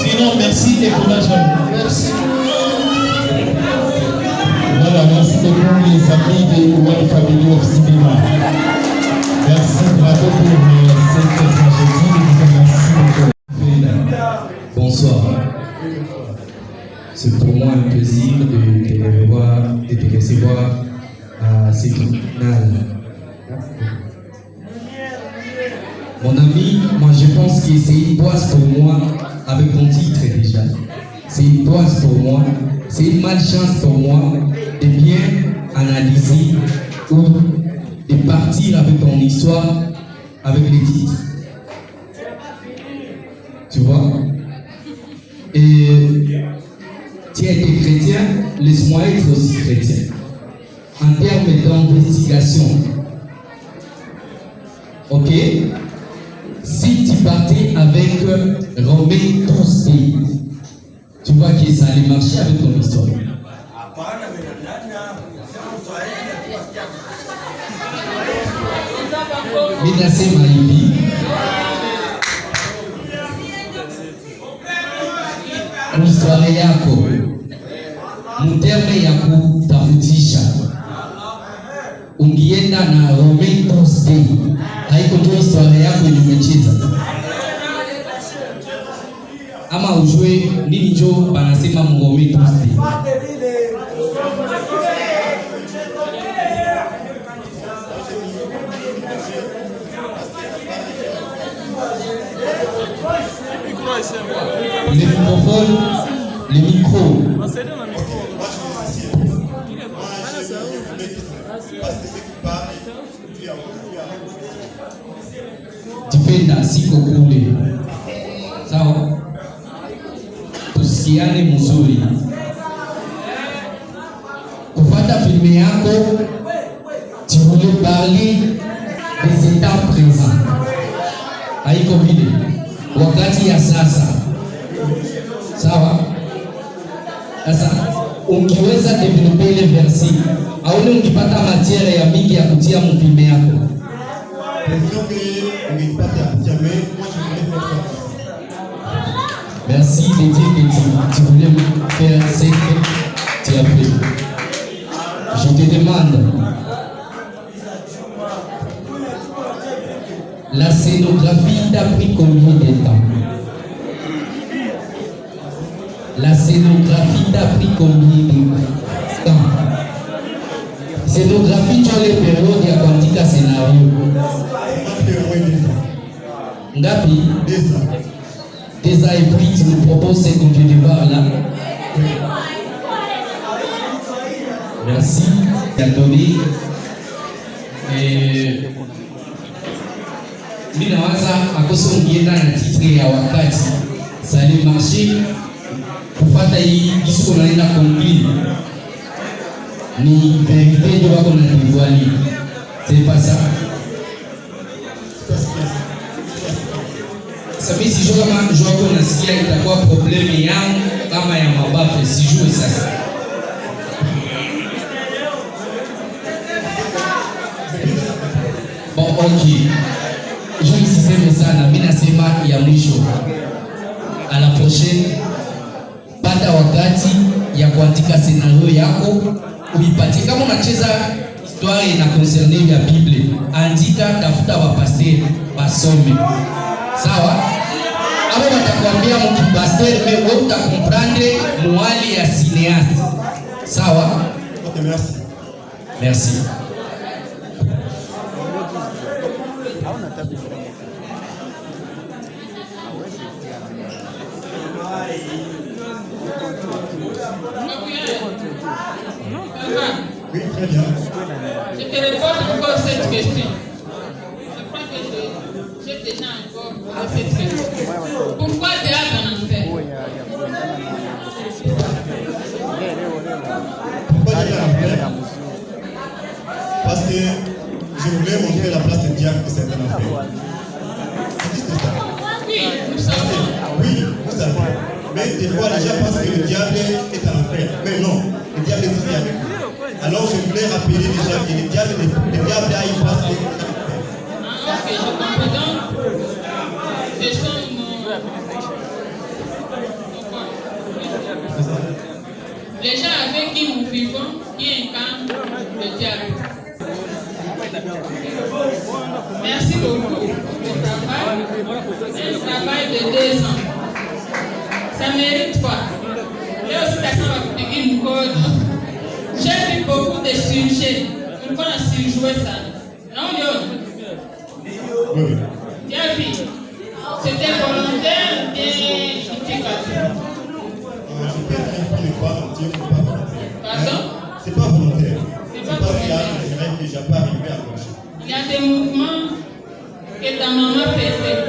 Sinon, merci et courage à vous. Merci. Voilà, merci beaucoup les amis de One Family of Cinéma. Merci, bravo pour cette tragédie. Bonsoir. C'est pour moi un plaisir de te recevoir à ce tribunal. Mon ami, moi je pense que c'est une poisse pour moi, avec mon titre déjà. C'est une poisse pour moi, c'est une malchance pour moi de bien analyser ou de partir avec ton histoire, avec les titres. Tu vois? Et tu as été chrétien, laisse-moi être aussi chrétien. En termes d'investigation, ok? Si tu partais avec Romain Tosté, tu vois que ça allait marcher avec ton histoire. Minasema hivi, histoire yako mterme ya kutafutisha ungienda na Romain Tosté, haiko tu histoire yako yenye umecheza ama ujue nini jo banasema Romain Tosté. Les microphones, les micros. Tipenda siko kule. Sawa? Tusikiane mzuri. Kufata filme yako, tu voulais parler des états présents. Haiko vile. Wakati ya sasa. Sawa? Sasa ungiweza developer ile versi au ni ungipata matiere ya mingi ya kutia mfilme yako. Merci de dire que tu voulais faire ce que tu as fait. Je te demande, la scénographie t'a pris combien de temps? La scénographie t'a pris combien de temps? Scénographie, tu as les périodes ya kuandika scénario. Ngapi? 2 ans et puis tu nous proposes ce qu'on vient de voir là. Merci. Tu as donné. Mimi nawaza akoso ungienda na titre ya wakati. Ça allait marcher. Kufata hii kisu unaenda conclure. Ni vérité ndio wako na dévoiler. C'est pas ça. Sabi sijua kama njoo wako nasikia itakuwa probleme yangu kama ya mabafe sijui sasa. Bon, ok. Je nisiseme sana, mimi nasema ya mwisho. À la prochaine. Pata wakati ya kuandika scenario yako, uipatie kama unacheza histoire ina concerne ya Bible, andika, tafuta wa pasteur basome. Sawa? Hapo watakwambia mkipasteur wewe utakomprendre mwali ya cinéaste. Sawa? Okay, merci. Merci. Non. Oui, très bien. Je te repose encore cette question. Je crois que j'ai déjà encore cette question. Pourquoi théâtre en enfer? Pourquoi théâtre en enfer? Parce que je voulais montrer la place de diable que c'est un enfer. C'est juste ça. Oui, nous savons. Oui, vous savez. Mais des fois, les gens pensent que le diable est en enfer. Mais non, le diable est ici avec nous. Alors je voulais rappeler déjà que le diable a une place de Ok, je comprends donc. Ce sont les gens avec qui nous vivons qui incarnent le diable. Merci beaucoup pour le travail. Un travail de 2 ans. Ça mérite quoi? Là aussi, ça va vous payer une code. J'ai vu beaucoup de sujets. On va surjouer ça. Non, Léon? Oui. Tu as vu? C'était volontaire et justificatif. Je peux dire pour ne pas mentir, c'est pas volontaire. Pardon? C'est pas volontaire. C'est C'est pas parce qu'il y a volontaire. des règles que j'ai pas arrivé à marcher. Il y a des mouvements que ta maman faisait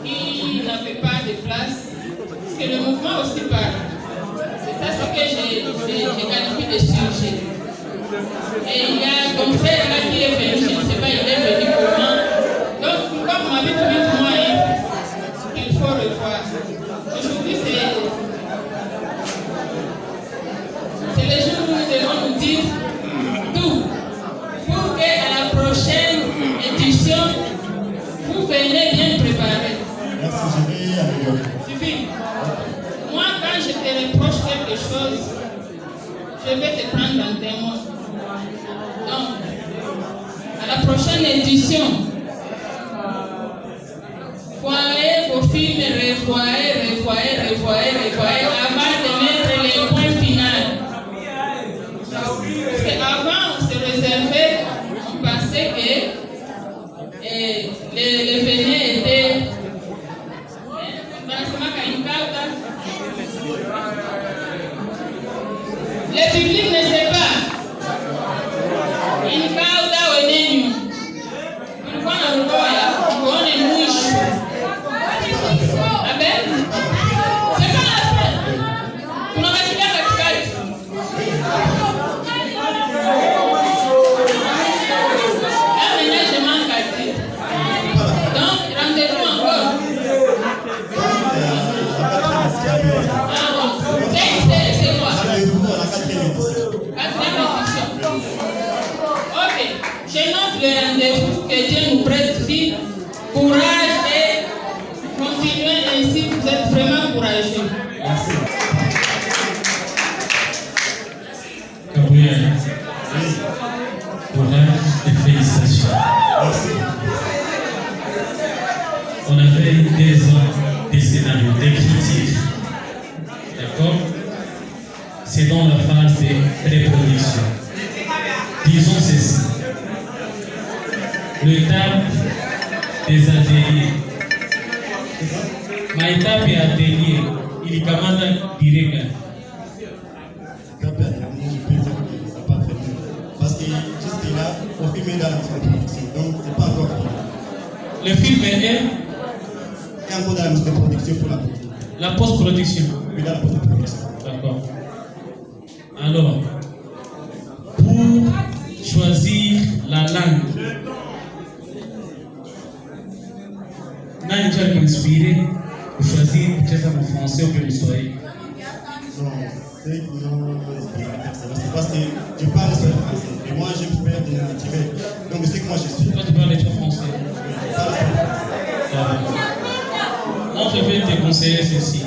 qui n'avaient pas de place. Parce que le mouvement aussi parle. C'est ça ce que j'ai qualifié de sujet. Et il y a ton frère là qui est venu, je ne sais pas, il est venu comment. Donc, pourquoi vous m'avez trouvé pour moi il faut revoir. Aujourd'hui, c'est les jours où nous devons nous dire tout. Pour qu'à la prochaine édition, vous venez bien préparé. Merci, je vais améliorer. Suffit. Moi, quand je te reproche quelque chose, je vais te prendre en témoin. Donc, à la prochaine édition, voyez vos films, revoyez avant de mettre les points finaux. Parce qu'avant, on se réservait, on pensait que les venin étaient. Le public ne sait pas. Une cauda ou une énu. Pourquoi on a une mouche? Amen. C'est pas la peine. On a battu la caticate. Là, maintenant, je manque à dire. Donc, rendez-vous encore. C'est quoi? Ok, je note le rendez-vous, que Dieu nous prête vie, courage et continuez ainsi, vous êtes vraiment courageux. Merci. Gabriel, courage et félicitations. Merci. On avait 2 ans de scénario, d'écriture. D'accord? C'est dans la phase de pré-production. Disons ceci. L'étape des ateliers. Ma étape est atelier. Il commande direct. Je peux dire que ça n'a pas très bien. Parce que jusque-là, on filme dans la production. Donc, c'est pas encore fini. Le film est Et encore dans la production pour la production. la post-production. Oui, dans la production. D'accord. Alors, pour choisir la langue, Nani tu as m'inspiré pour choisir peut-être en français ou bien le swahili? Non, c'est non, c'est parce que je parle sur le français. Et moi, je préfère de naturel. Donc, c'est que moi, je suis. Toi, tu parles déjà français. Moi, je vais te conseiller ceci.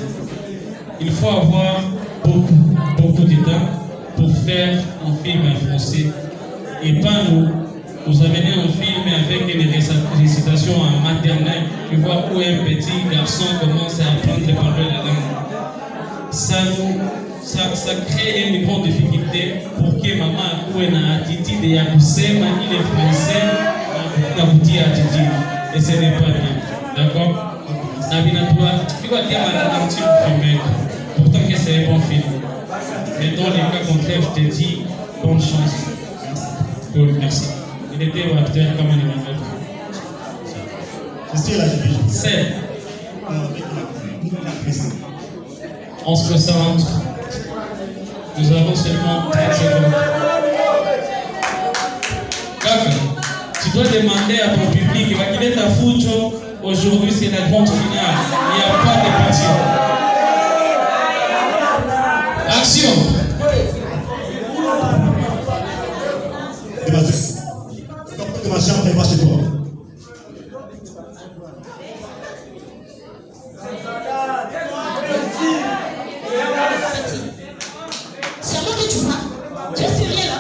Il faut avoir beaucoup de temps pour faire un film en français et pas nous amener un film avec une récitation en maternelle. Tu vois où un petit garçon commence à apprendre à parler la langue. Ça crée une grande difficulté pour que maman ait une attitude et kusema ile français na kutia attitude et ce n'est pas bien. D'accord? Na binatua, tu vas dire à un petit film, pourtant que c'est un bon film. Mais dans les cas contraires, je te dis, bonne chance. Cool, merci. Il était acteur comme un animateur. Je suis là, je C'est. On se concentre. Nous avons seulement 30 secondes. Kaka, tu dois demander à ton public, il va quitter ta fujo. Aujourd'hui, c'est la grande finale. Il n'y a pas de pitié. Action! Sors de ma chambre et va chez toi. C'est à moi que tu vois. Tu as fait rien là.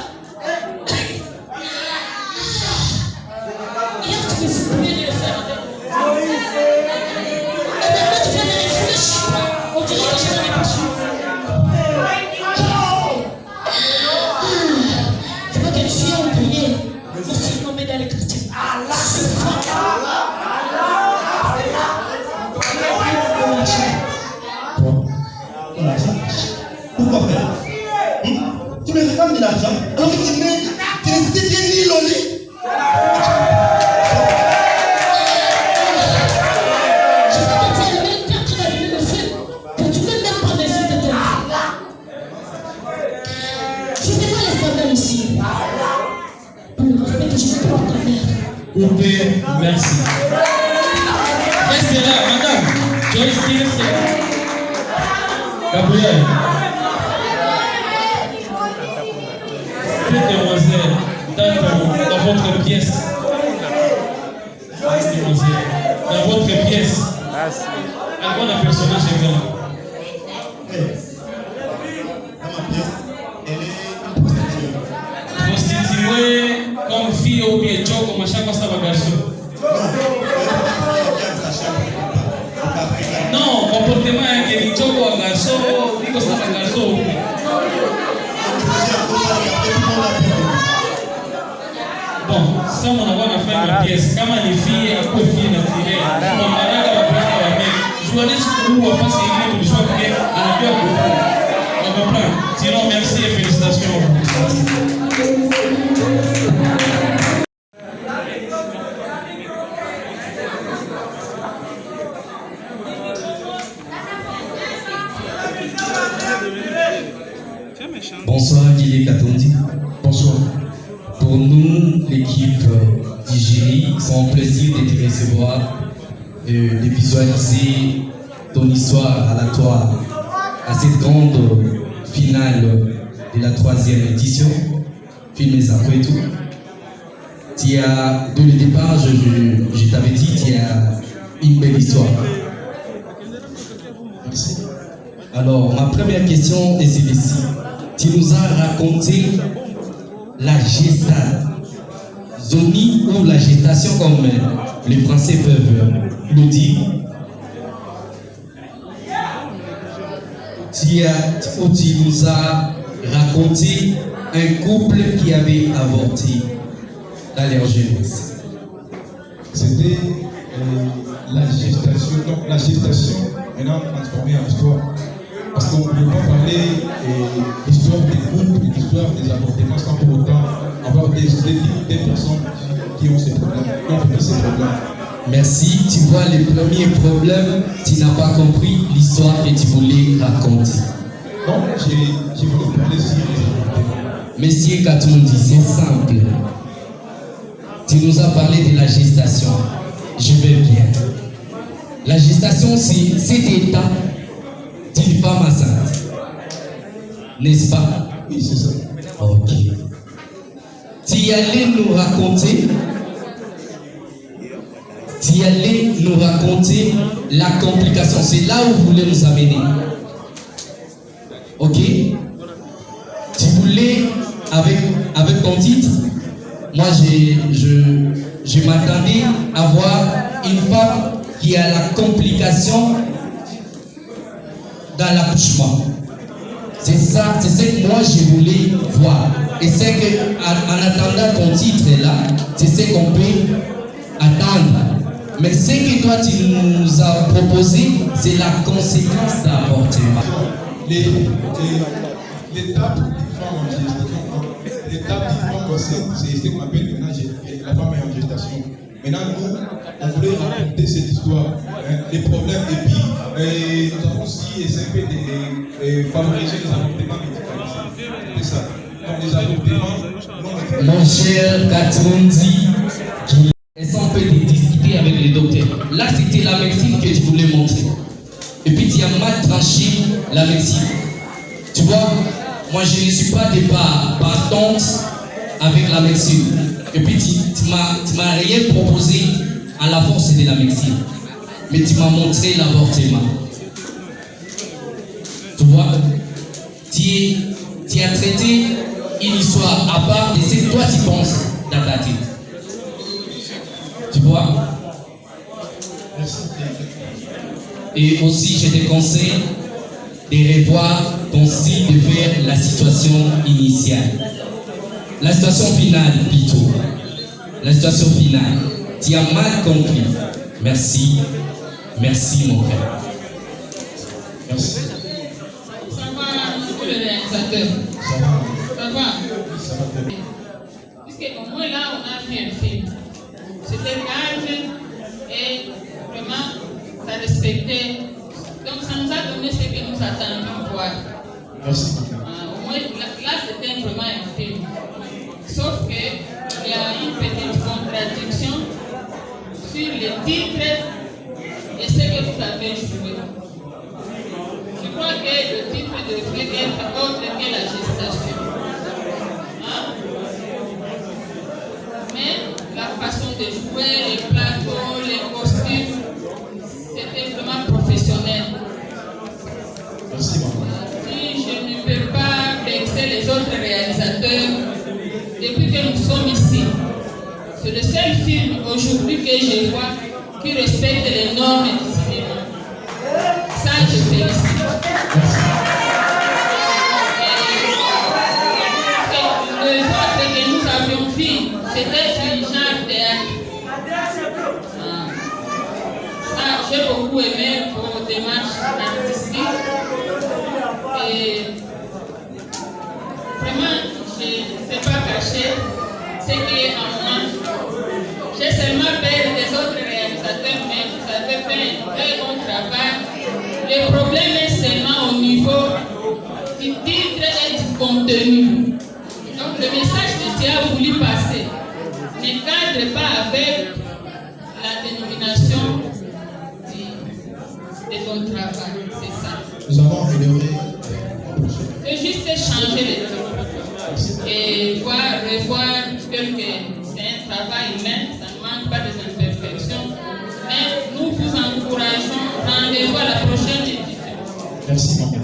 Hier, tu me fous bien de le faire avec. Et maintenant, tu viens de réfléchir. On dirait que je n'en ai pas su. Je vois que tu es oublié. Vous surnommez dans les quartiers. Pourquoi faire? Tu me réclames de l'argent alors que tu n'es bien ni loli. Je vais te dire le même père qui a allumé le feu. Que tu ne m'aimes pas mes yeux de toi. Je ne vais pas les faire ici. Pour le respect que je te porte ta mère. Coupé, merci. Restez là, madame. Joyce, restez là. Gabriel. Faites demoiselle dans votre pièce. Dans votre pièce. Algo un personnage également. Dans ma pièce, elle est une prostituée. Prostituée comme fille ou bien choco, machin comme ça, garçon. Non, comportement est que choco à garçon, digo ça à garçon. Bon, ça on a fait une pièce. Kama ni fille, ako fille na tire. Kwa manaka wapenda wa mec. Journaliste ou wa face ile tulishwa bien, anajua beaucoup. On comprend. Sinon merci et félicitations. Bonsoir Guilé Katondi. Bonsoir. Pour nous, l'équipe d'Igérie, c'est un plaisir de te recevoir, de visualiser ton histoire à la toile, à cette grande finale de la 3e édition, Films après tout. Tu as, dès le départ, je t'avais dit, tu as une belle histoire. Merci. Alors, ma première question est celle-ci. Tu nous as raconté la gestation, zoni ou la gestation comme les Français peuvent le dire. Tu nous as raconté un couple qui avait avorté dans leur jeunesse. C'était la gestation. Donc la gestation maintenant transformée en histoire. Parce qu'on ne peut pas parler de l'histoire des couples, de l'histoire des avortements sans pour autant avoir des personnes qui ont ces problèmes, qui ont vécu ces problèmes. Merci. Tu vois, le premier problème, tu n'as pas compris l'histoire que tu voulais raconter. Non, j'ai voulu parler sur les avortements. Monsieur Katondi, c'est simple. Tu nous as parlé de la gestation. Je vais bien. La gestation, c'est cet état d'une femme enceinte. N'est-ce pas? Oui, c'est ça. Ok. Tu allais nous raconter la complication. C'est là où vous voulez nous amener. Ok? Tu voulais, avec ton titre, moi je m'attendais à voir une femme qui a la complication dans l'accouchement. C'est ça, c'est ce que moi je voulais voir. Et c'est qu'en attendant ton titre là, c'est ce qu'on peut attendre. Mais ce que toi tu nous as proposé, c'est la conséquence d'avortement. L'étape femme en gestation, l'étape d'une femme enceinte, c'est ce qu'on appelle maintenant la femme est en gestation. Maintenant, nous, on voulait raconter cette histoire, les problèmes, et puis nous avons aussi essayé de favoriser les avortements médicalisés. C'est ça. Donc les avortements... Mon cher Katoundi, qui essaie un peu de discuter avec les docteurs. Là, c'était la médecine que je voulais montrer. Et puis, tu as mal tranché la médecine. Tu vois, moi, je ne suis pas partante avec la médecine. Et puis, tu m'as rien proposé à la force de la médecine. Mais tu m'as montré l'avortement. Tu vois, tu as traité une histoire à part de ce que toi tu penses dans ta tête. Tu vois? Et aussi, je te conseille de revoir ton style de faire la situation initiale. La situation finale, plutôt. La situation finale. Tu as mal compris. Merci. Merci, mon frère. Merci. Ça va, monsieur le réalisateur? Ça va? Puisque au moins là, on a fait un film. C'était large et vraiment, ça respectait. Donc, ça nous a donné ce que nous attendions voir. Merci. Au moins, là, c'était vraiment un film. Sauf qu'il y a une petite contradiction sur le titre et ce que vous avez joué. Je crois que le titre devrait être autre que la gestation. Hein? Mais la façon de jouer, les plateaux, les costumes, c'était vraiment professionnel. Merci, maman. Si je ne peux pas vexer les autres réalisateurs, depuis que nous sommes ici, c'est le seul film aujourd'hui que je vois qui respecte les normes du cinéma. Ça, je félicite. Les autres que nous avions vus, c'était du genre théâtre. Ça, j'ai beaucoup aimé vos démarches artistiques. Et vraiment, je ne sais pas cacher ce qui est en moi. J'ai seulement peur des autres réalisateurs, mais vous avez fait un très bon travail. Le problème est seulement au niveau du titre et du contenu. Donc le message que tu as voulu passer ne cadre pas avec la dénomination de ton travail. C'est ça. Nous avons amélioré. C'est juste changer les trucs. Et revoir que c'est un travail humain, ça ne manque pas des imperfections. Mais nous vous encourageons, rendez-vous à la prochaine édition. Merci, maman.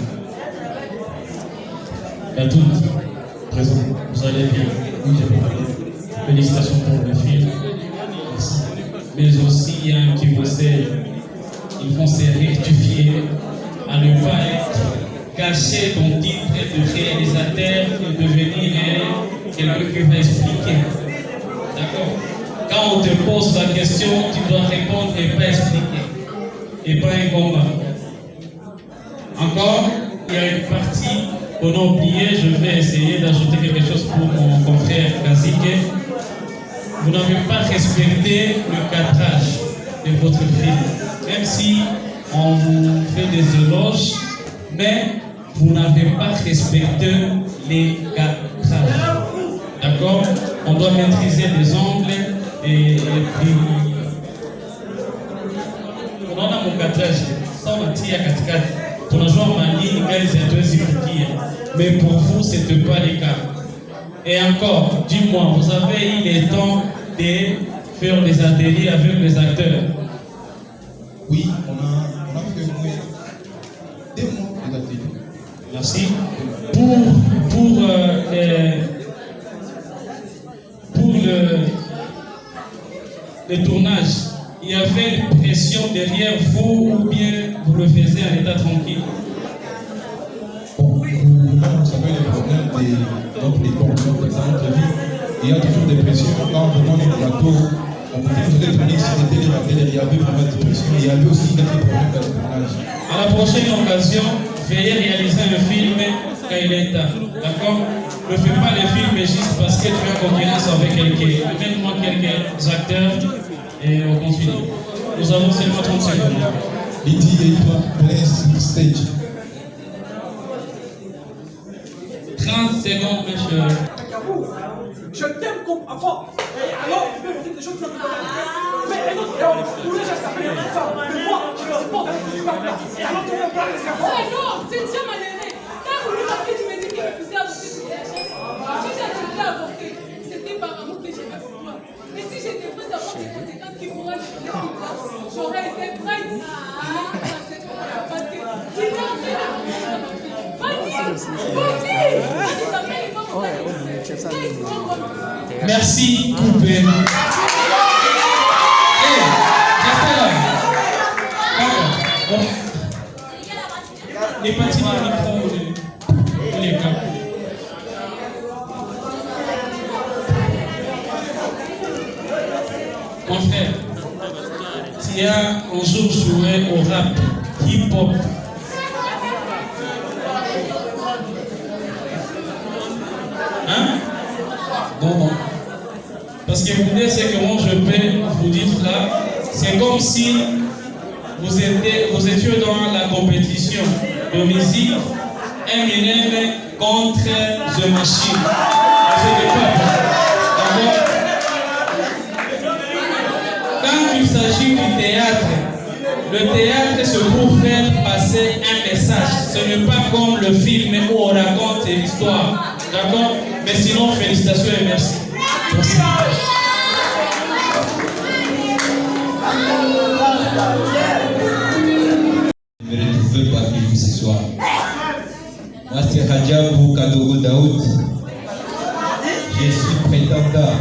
À toutes, présent, vous allez bien. Oui, j'ai bien. Félicitations pour le film. Merci. Mais aussi, il y a un petit conseil. Il faut se rectifier à ne pas être caché ton titre de réalisateur et devenir quelqu'un qui va expliquer. D'accord? Quand on te pose la question, tu dois répondre et pas expliquer. Et pas un combat. Encore, il y a une partie qu'on a oubliée. Je vais essayer d'ajouter quelque chose pour mon confrère Kazike. Vous n'avez pas respecté le cadrage de votre film. Même si on vous fait des éloges, mais vous n'avez pas respecté les cadrages. D'accord? On doit maîtriser les angles et puis unaona mukataji sawa unatia katikati tunajua manini gari zinaweza kufikia, mais pour vous c'était pas le cas. Et encore, dis-moi, vous avez eu le temps de faire des ateliers avec les acteurs? Oui, on a fait au moins 2 mois des ateliers. Merci. Pour le tournage, il y avait une pression derrière vous ou bien vous le faisiez en état tranquille? Bon, vous savez les problèmes des entrevues. Il y a toujours des pressions. Quand on prend le plateau, on peut dire que c'était il y avait vraiment des pressions. Il y avait aussi des problèmes dans le tournage. À la prochaine occasion, veuillez réaliser le film Kaileta. D'accord? ne fais pas les films juste parce que tu as concurrence avec quelqu'un. Amène-moi quelques acteurs et on continue. Nous avons seulement 30 secondes. Lydie et toi, place stage. 30 secondes, monsieur. Je t'aime comme avant. Alors, tu peux me dire des choses qui sont mais un autre homme, pour les gens s'appellent une femme. Mais moi, je ne sais pas que tu parles là. Alors, tu veux parler de ça. Non, c'est déjà malheureux. Quand vous lui avez dit, tu me dis qu'il refusait d'avorter sur la chaise. Si j'ai accepté d'avorter, c'était par amour que j'ai fait pour toi. Mais si j'étais prête à avoir des conséquences qui pourraient me donner une place, j'aurais été prête à mettre dans cette place. Parce que tu n'es en train de me faire ma fille. Vas-y! Merci, coupé. Hey, restez là. D'accord. Les patineurs, les gars. Mon frère, tu as un jour joué au rap hip-hop. Hein? Non. Parce que vous voyez ce que moi je peux vous dire là, c'est comme si vous étiez dans la compétition de musique Eminem contre The Machine. Quand il s'agit du théâtre, le théâtre c'est pour faire passer un message. Ce n'est pas comme le film où on raconte l'histoire. D'accord? Mais sinon, félicitations et merci. Merci. Je me retrouve parmi vous ce soir. Moi, c'est Rajabou Kadogo Daoud. Je suis prétendant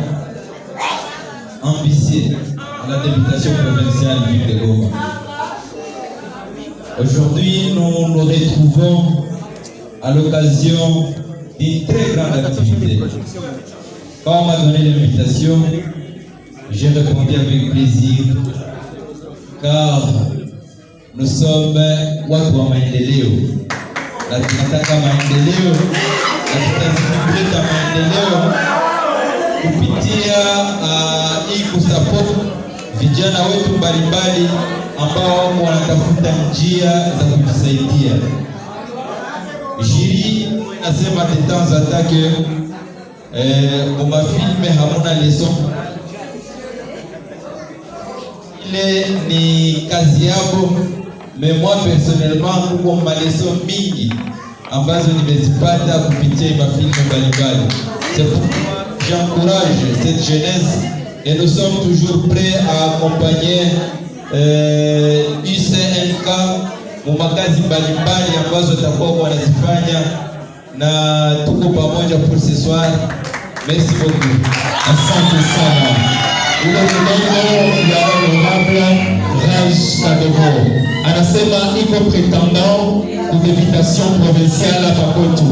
ambitieux à la députation provinciale ville de Goma. Aujourd'hui, nous nous retrouvons à l'occasion d'une très grande activité. Quand on m'a donné l'invitation, j'ai répondu avec plaisir, car nous sommes watu wa maendeleo. Na tunataka maendeleo, na tutazungumzia maendeleo kupitia hii kusupport vijana wetu mbalimbali ambao wanatafuta njia za kujisaidia. Jiri nasema de temps en temps que pour ma filme hamuna leçon. Ile ni kazi yabo, mais moi personnellement kuko maleso mingi ambazo nimezipata kupitia mafilme mbalimbali. C'est pourquoi j'encourage cette jeunesse et nous sommes toujours prêts à accompagner UCNK mumakazi mbalimbali ambazo takuwa wanazifanya, na tuko pamoja pour ce soir. Merci beaucoup. Asante sana. Ule kidogo ya honorable Raj Kadogo anasema iko prétendant kudeputation provinciale hapa kwetu,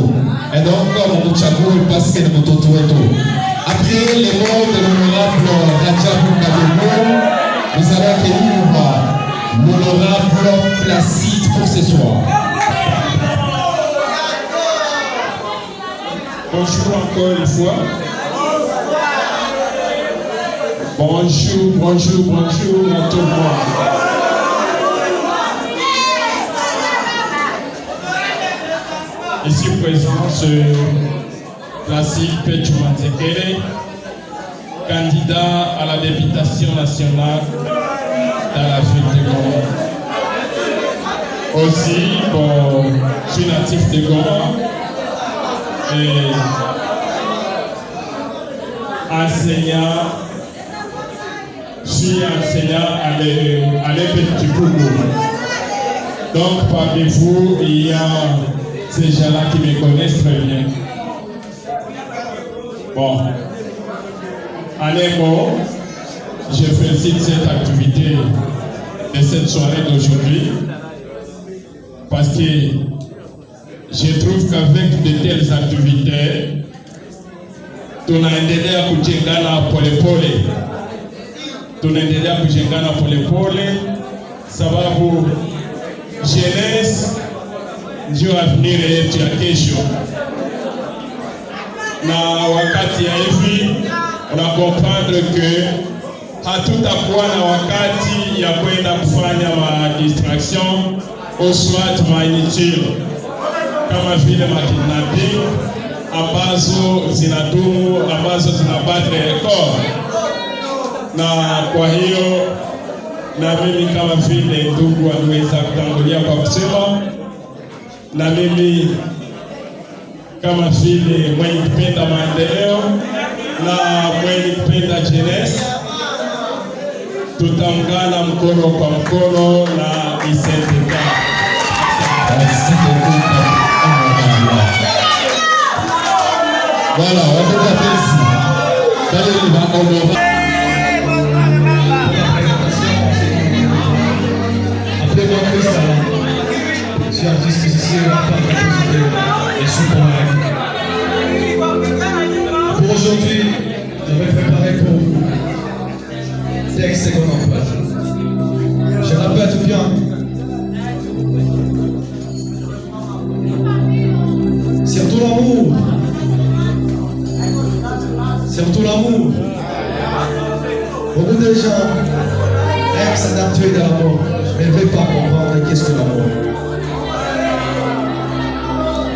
et donc mumchague parce que ni mtoto wetu. Après les mots de l'honorable Rajabou Kadogo, nous allons accueillir l'honorable Placide pour ce soir. Bonjour encore une fois. Bonjour à tout le monde. Ici présent, ce Placide Petchoumanzekele, candidat à la députation nationale dans la ville de Goma. Aussi, je suis natif de Goma et enseignant. Je suis enseignant à l'Épée du Congo. Donc, parmi vous, il y a ces gens-là qui me connaissent très bien. Bon, en un mot, je félicite cette activité de cette soirée d'aujourd'hui parce que je trouve qu'avec de telles activités, tunaendelea kujengana polepole. Tunaendelea kujengana polepole sababu jeunesse ndio avenir yetu ya kesho. na wakati ya hivi unakomprendre ke hatutakuwa na wakati ya kwenda kufanya distraction au soit inutile kama vile kidnapping ambazo zinadumu, ambazo zinabatre record. Na kwa hiyo na mimi kama vile ndugu aliweza kutangulia kwa kusema, na mimi kama vile mwenye kupenda maendeleo na mwenye kupenda jeunesse, tutaungana mkono kwa mkono na ICNTK. Merci beaucoup. Voilà, on vous remercie. Valérie va honorer. Appelez-moi Christian. Je suis artiste musicien à part de et sous pour aujourd'hui, j'avais préparé pour vous texte qu'on emprunte. Je répète bien. Surtout l'amour. Surtout l'amour. Beaucoup de gens aiment s'adapter dans l'amour, mais ne veulent pas comprendre qu'est-ce que l'amour.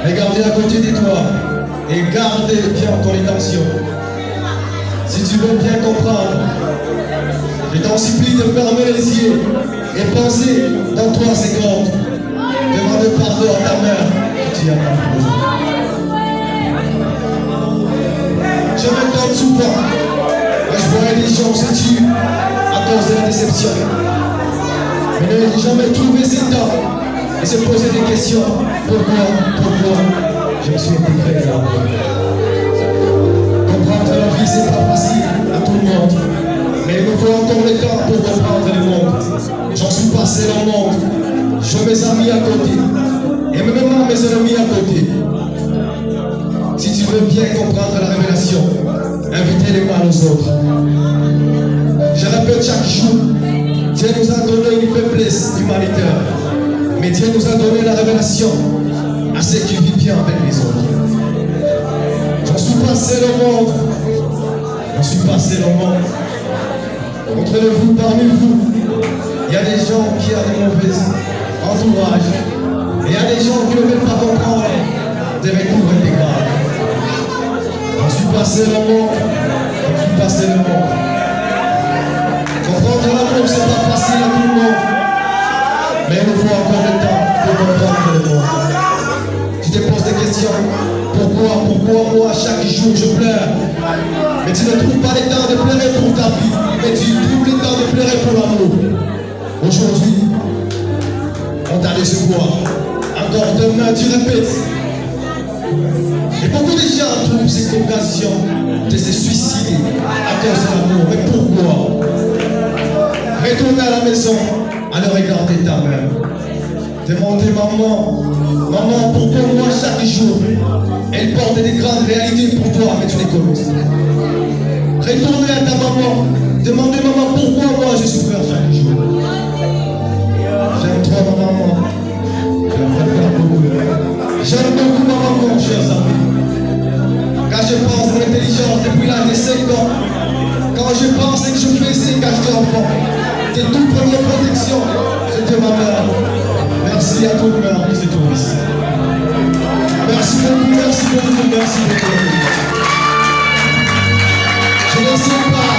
Regardez à côté de toi et gardez bien ton intention. Si tu veux bien comprendre, je t'en supplie de fermer les yeux et penser dans 3 secondes. Demande pardon à ta mère que tu as mal. Je me donne souvent, mais je vois des gens se tuent à cause de la déception. Mais ne jamais trouver ces temps et se poser des questions. Pourquoi je me suis intégré là. Comprendre la vie, c'est pas facile à tout le monde. Mais il me faut encore le temps pour comprendre le monde. J'en suis passé dans le monde. J'ai mes amis à côté. Et même mes ennemis à côté. Si tu veux bien comprendre la révélation, invitez les mal aux autres. Je répète chaque jour, Dieu nous a donné une faiblesse humanitaire. Mais Dieu nous a donné la révélation à ceux qui vivent bien avec les autres. J'en suis passé le monde. J'en suis passé le monde. Entre vous, parmi vous, il y a des gens qui ont des mauvais entourages. Et il y a des gens qui ne veulent pas comprendre des recours intégrales. J'en suis passé le monde. J'en suis passé le monde. Comprendre l'amour, c'est pas facile à tout le monde. Mais il nous faut encore le temps pour comprendre le monde. Tu te poses des questions. Pourquoi moi chaque jour je pleure? Mais tu ne trouves pas le temps de pleurer pour ta vie. Mais tu trouves le temps de pleurer pour l'amour. Aujourd'hui, on t'a décevoir. Encore demain, tu répètes. Et beaucoup de gens trouvent cette occasion de se suicider à cause de l'amour. Mais pourquoi? Retourne à la maison, allez regarder ta mère. Demandez maman, pourquoi moi chaque jour elle porte des grandes réalités pour toi, mais tu les connais. Retournez à ta maman, demandez maman pourquoi moi je souffre chaque jour. J'aime trop ma maman, j'aime beaucoup ma maman, chers amis. Quand je pense à l'intelligence depuis l'âge de 5 ans, quand je pense que je faisais quand j'étais enfant, tes toutes premières protections, c'était ma mère. Merci à tout le monde qui se trouve ici. Merci beaucoup, merci beaucoup, merci beaucoup. Je ne sais pas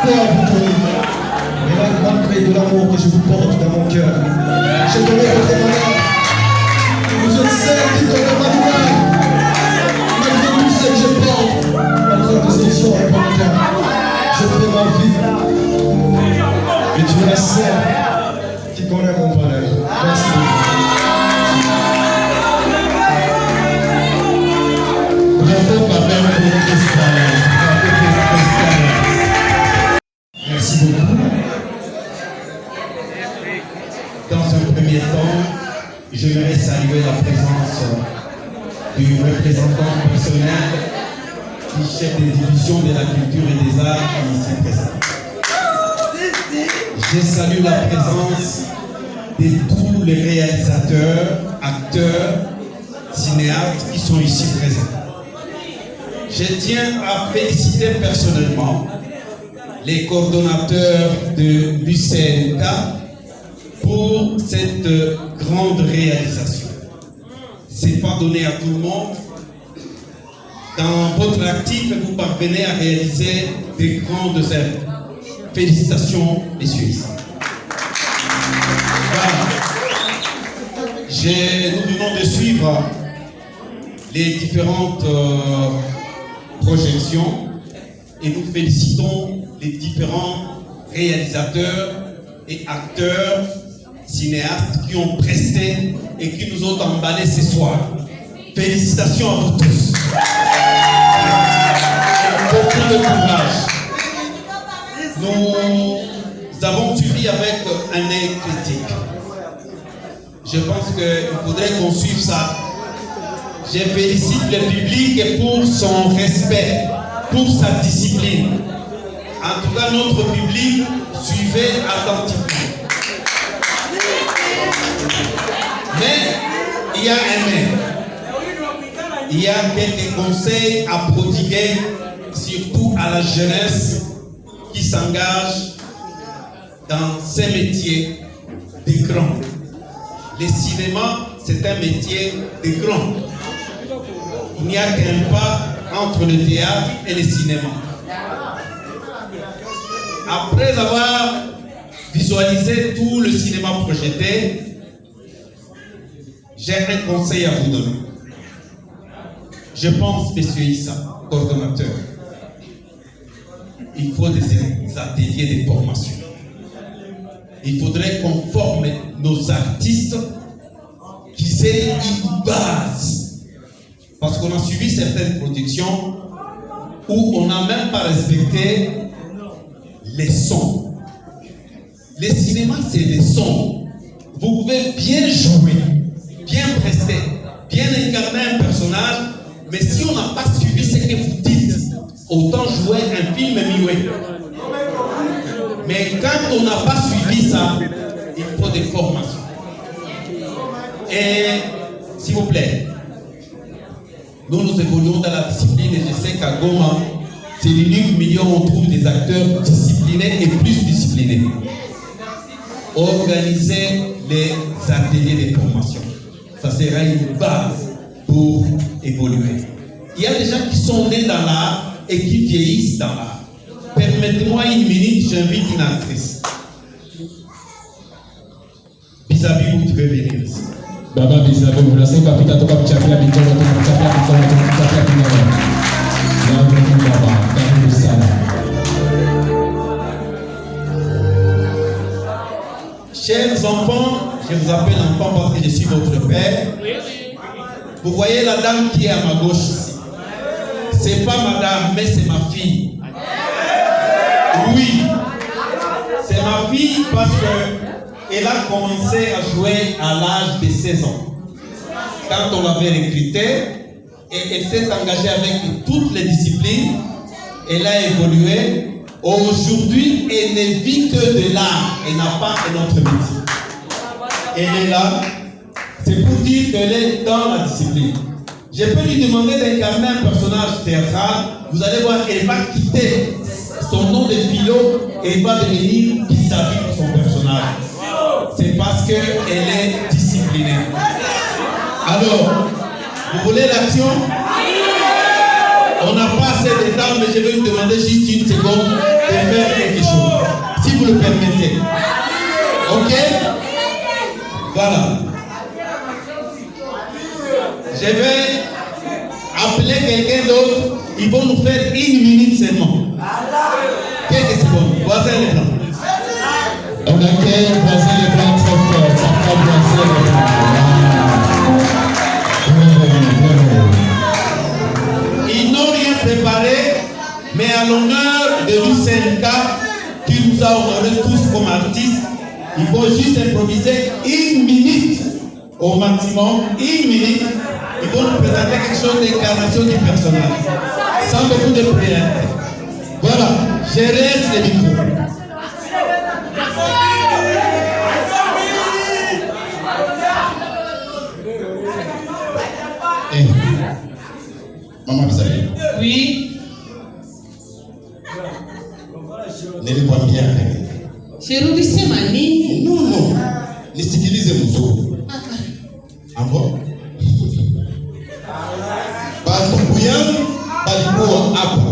quoi vous donner, mais malgré de l'amour que je vous porte dans mon cœur, je connais votre malheur. Vous êtes celle qui donne ma douleur. Malgré tout ce que je porte, malgré tout ce que je porte dans mon cœur, je fais ma vie. Et tu es la seule qui connaît mon valeur. Merci beaucoup. Merci beaucoup. Dans un premier temps, j'aimerais saluer la présence du représentant personnel du chef des divisions de la culture et des arts qui est ici présent. Je salue la présence de tous les réalisateurs, acteurs, cinéastes qui sont ici présents. je tiens à féliciter personnellement les coordonnateurs de l'UCNK pour cette grande réalisation. Ce n'est pas donné à tout le monde. Dans votre actif, vous parvenez à réaliser des grandes œuvres. Félicitations, messieurs. Voilà. Nous venons de suivre les différentes projections et nous félicitons les différents réalisateurs et acteurs, cinéastes qui ont presté et qui nous ont emballés ce soir. Félicitations à vous tous. Et beaucoup de courage. Nous avons suivi avec un œil critique. Je pense qu'il faudrait qu'on suive ça. Je félicite le public pour son respect, pour sa discipline. En tout cas, notre public, suivez attentivement. Mais il y a un mais. Il y a quelques conseils à prodiguer, surtout à la jeunesse qui s'engage dans ces métiers de grands. Le cinéma, c'est un métier de grands. Il n'y a qu'un pas entre le théâtre et le cinéma. Après avoir visualisé tout le cinéma projeté, j'ai un conseil à vous donner. Je pense, monsieur Issa, coordonnateur, il faut des ateliers de formation. Il faudrait qu'on forme nos artistes qui aient une base. Parce qu'on a suivi certaines productions où on n'a même pas respecté les sons. Le cinéma, c'est les sons. Vous pouvez bien jouer, bien prester, bien incarner un personnage, mais si on n'a pas suivi ce que vous dites, autant jouer un film muet. Mais quand on n'a pas suivi ça, il faut des formations. Et s'il vous plaît, nous évoluons dans la discipline et je sais qu'à Goma, c'est l'unique milieu où on trouve des acteurs disciplinés et plus disciplinés. Organisez les ateliers de formation. Ça sera une base pour évoluer. Il y a des gens qui sont nés dans l'art et qui vieillissent dans l'art. Permettez-moi une minute, j'invite une actrice. Bisabi, vous devez venir ici. Baba Bisabi, vous laissez pas pita toka kuchapia mikono, kuchapia mikono. Baba, karibu sana. Chers enfants, je vous appelle enfant parce que je suis votre père. Vous voyez la dame qui est à ma gauche ici. C'est pas madame, mais c'est ma fille. Oui, c'est ma fille parce qu'elle a commencé à jouer à l'âge de 16 ans. Quand on l'avait recrutée, et elle s'est engagée avec toutes les disciplines, elle a évolué. Aujourd'hui, elle ne vit que de l'art, elle n'a pas un autre métier. Elle est là, c'est pour dire qu'elle est dans la discipline. Je peux lui demander d'incarner un personnage théâtral, vous allez voir, elle va quitter son nom de philo et va devenir Bisabi pour son personnage. C'est parce qu'elle est disciplinée. Alors, vous voulez l'action? On n'a pas assez de temps, mais je vais vous demander juste une seconde de faire quelque chose. Si vous le permettez. Ok? Voilà. Je vais appeler quelqu'un d'autre. Ils vont nous faire 1 minute seulement. Quelques secondes. Voici les plans. On accueille voici les plans très fort. Papa, voici les plans. Ils n'ont rien préparé, mais à l'honneur de l'UCNK qui nous a honorés tous comme artistes, il faut juste improviser 1 minute au maximum, 1 minute. Ils vont nous présenter quelque chose d'incarnation du personnage, sans beaucoup de prières. Voilà, je laisse le micro. Maman Bisabi. Oui. Nilikwambia. Sirudisema nini? No. Nisikilize mzuri. Ambo? Bandugu yangu balikuwa hapa.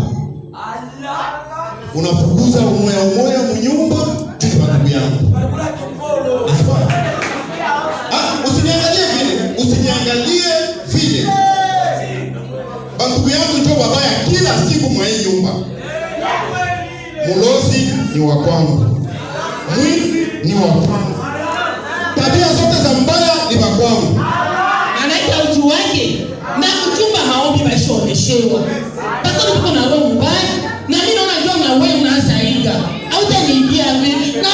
Unafukuza umoya mnyumba juu bandugu yangu. Usiniangalie vile. Bandugu yangu ndio babaya kila siku mwa hii nyumba. Mulozi ni wa kwangu. Mwizi ni wa kwangu. Tabia zote za mbaya ni wa kwangu. Anaita utu wake na kuchumba haombi bashoneshewa. Bako niko na roho mbaya na mimi naona ndio na wewe unasaidia. Au utaniingia mimi. Na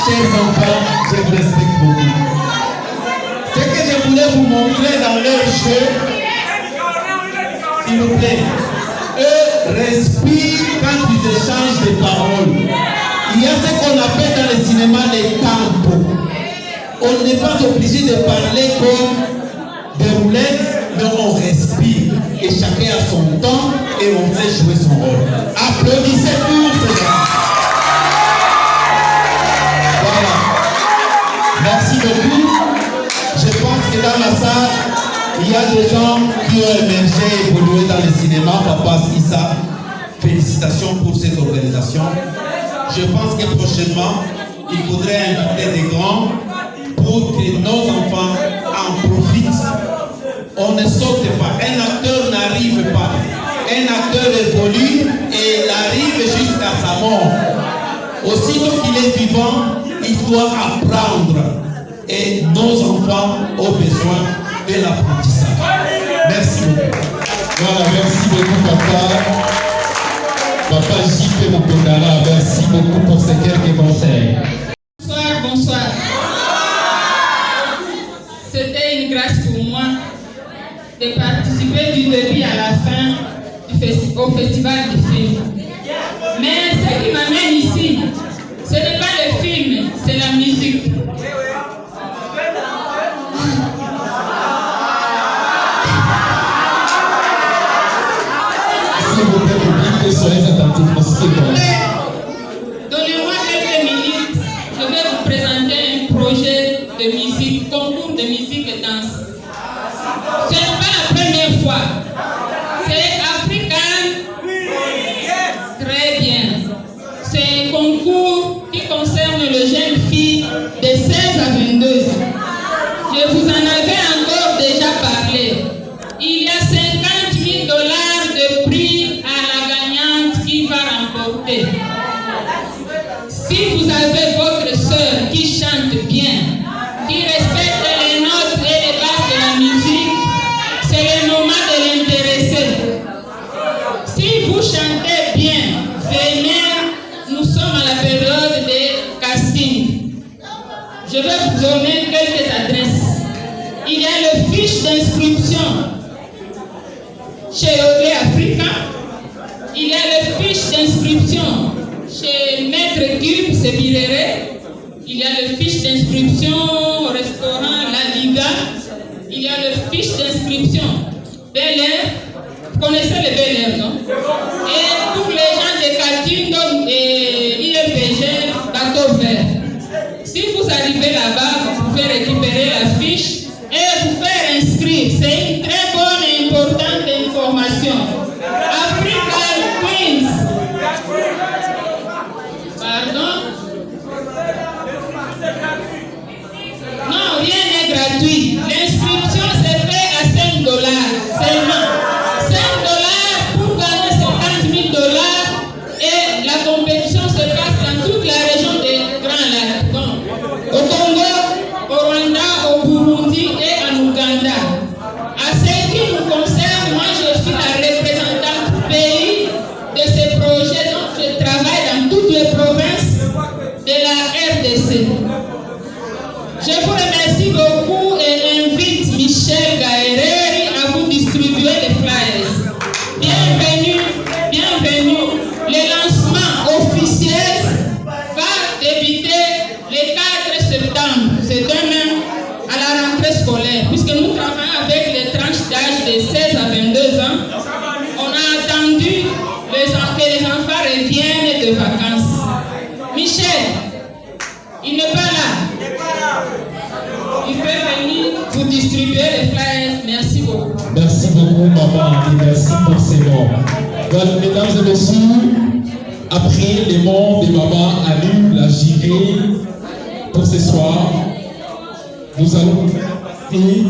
chers enfants, je vous respecte beaucoup. Ce que je voulais vous montrer dans leur jeu, s'il vous plaît, eux respirent quand ils échangent des paroles. Il y a ce qu'on appelle dans le cinéma les tempos. On n'est pas obligé de parler comme des roulettes, mais on respire. Et chacun a son temps et on sait jouer son rôle. Applaudissez pour ces gens. Merci beaucoup. Je pense que dans la salle, il y a des gens qui ont émergé et évolué dans le cinéma. Papa Issa, félicitations pour cette organisation. Je pense que prochainement, il faudrait inviter des grands pour que nos enfants en profitent. On ne saute pas. Un acteur n'arrive pas. Un acteur évolue et il arrive jusqu'à sa mort. Aussitôt qu'il est vivant, il doit apprendre. Et nos enfants ont besoin de l'apprentissage. Merci beaucoup. Voilà, merci beaucoup, papa. Papa J.P. Mokondara, merci beaucoup pour ces quelques conseils. Bonsoir. C'était une grâce pour moi de participer du début à la fin au festival du film. Mais ce qui m'amène ici, ce n'est pas le film, c'est la musique. S'il vous plaît, public, soyez attentifs à ce qui est. Donnez-moi quelques minutes, je vais vous présenter un projet de musique, concours de musique et danse. Ce n'est pas la première fois. C'est African. Très bien. C'est un concours qui concerne les jeunes filles de 16 à 22 ans. Je vous en avais encore déjà parlé. Il y a $50 000 de prix à la gagnante qui va remporter. Si vous avez votre sœur qui chante bien, qui respecte les notes et les bases de la musique, c'est le moment de l'intéresser. Si vous chantez bien, venez, nous sommes à la période de casting. Je vais vous donner quelques adresses. Il y a le fiche d'inscription chez Oglé Africa. Il y a le fiche d'inscription chez Maître Cube, c'est Birere. Il y a le fiche d'inscription au restaurant La Liga. Il y a le fiche d'inscription Bel Air. Vous connaissez le Bel Air, non? Et pour les gens de Katingo et ILPG, bateau vert. Si vous arrivez là-bas, vous pouvez récupérer la fiche et vous faire inscrire. C'est une très bonne et importante information. African Queens. Pardon? Non, rien n'est gratuit. L'inscription s'est faite à $5 seulement. $5 pour gagner $50 000 et la compétition se passe dans toute la région des Grands Lacs. Donc, au Congo, au Rwanda, au Burundi et en Ouganda. À ce qui nous concerne, moi je suis la représentante pays de ces projets, donc je travaille dans toutes les provinces de la RDC. Je vous remercie beaucoup et invite Michel Gaëreri à vous distribuer les flyers. Bienvenue, bienvenue. Le lancement officiel va Michel, il n'est pas là. Il peut venir vous distribuer les flyers. Merci beaucoup. Merci beaucoup, maman, et merci pour ces mots. Donc, mesdames et messieurs, après les mots de maman Alu, la gérée pour ce soir, nous allons passer.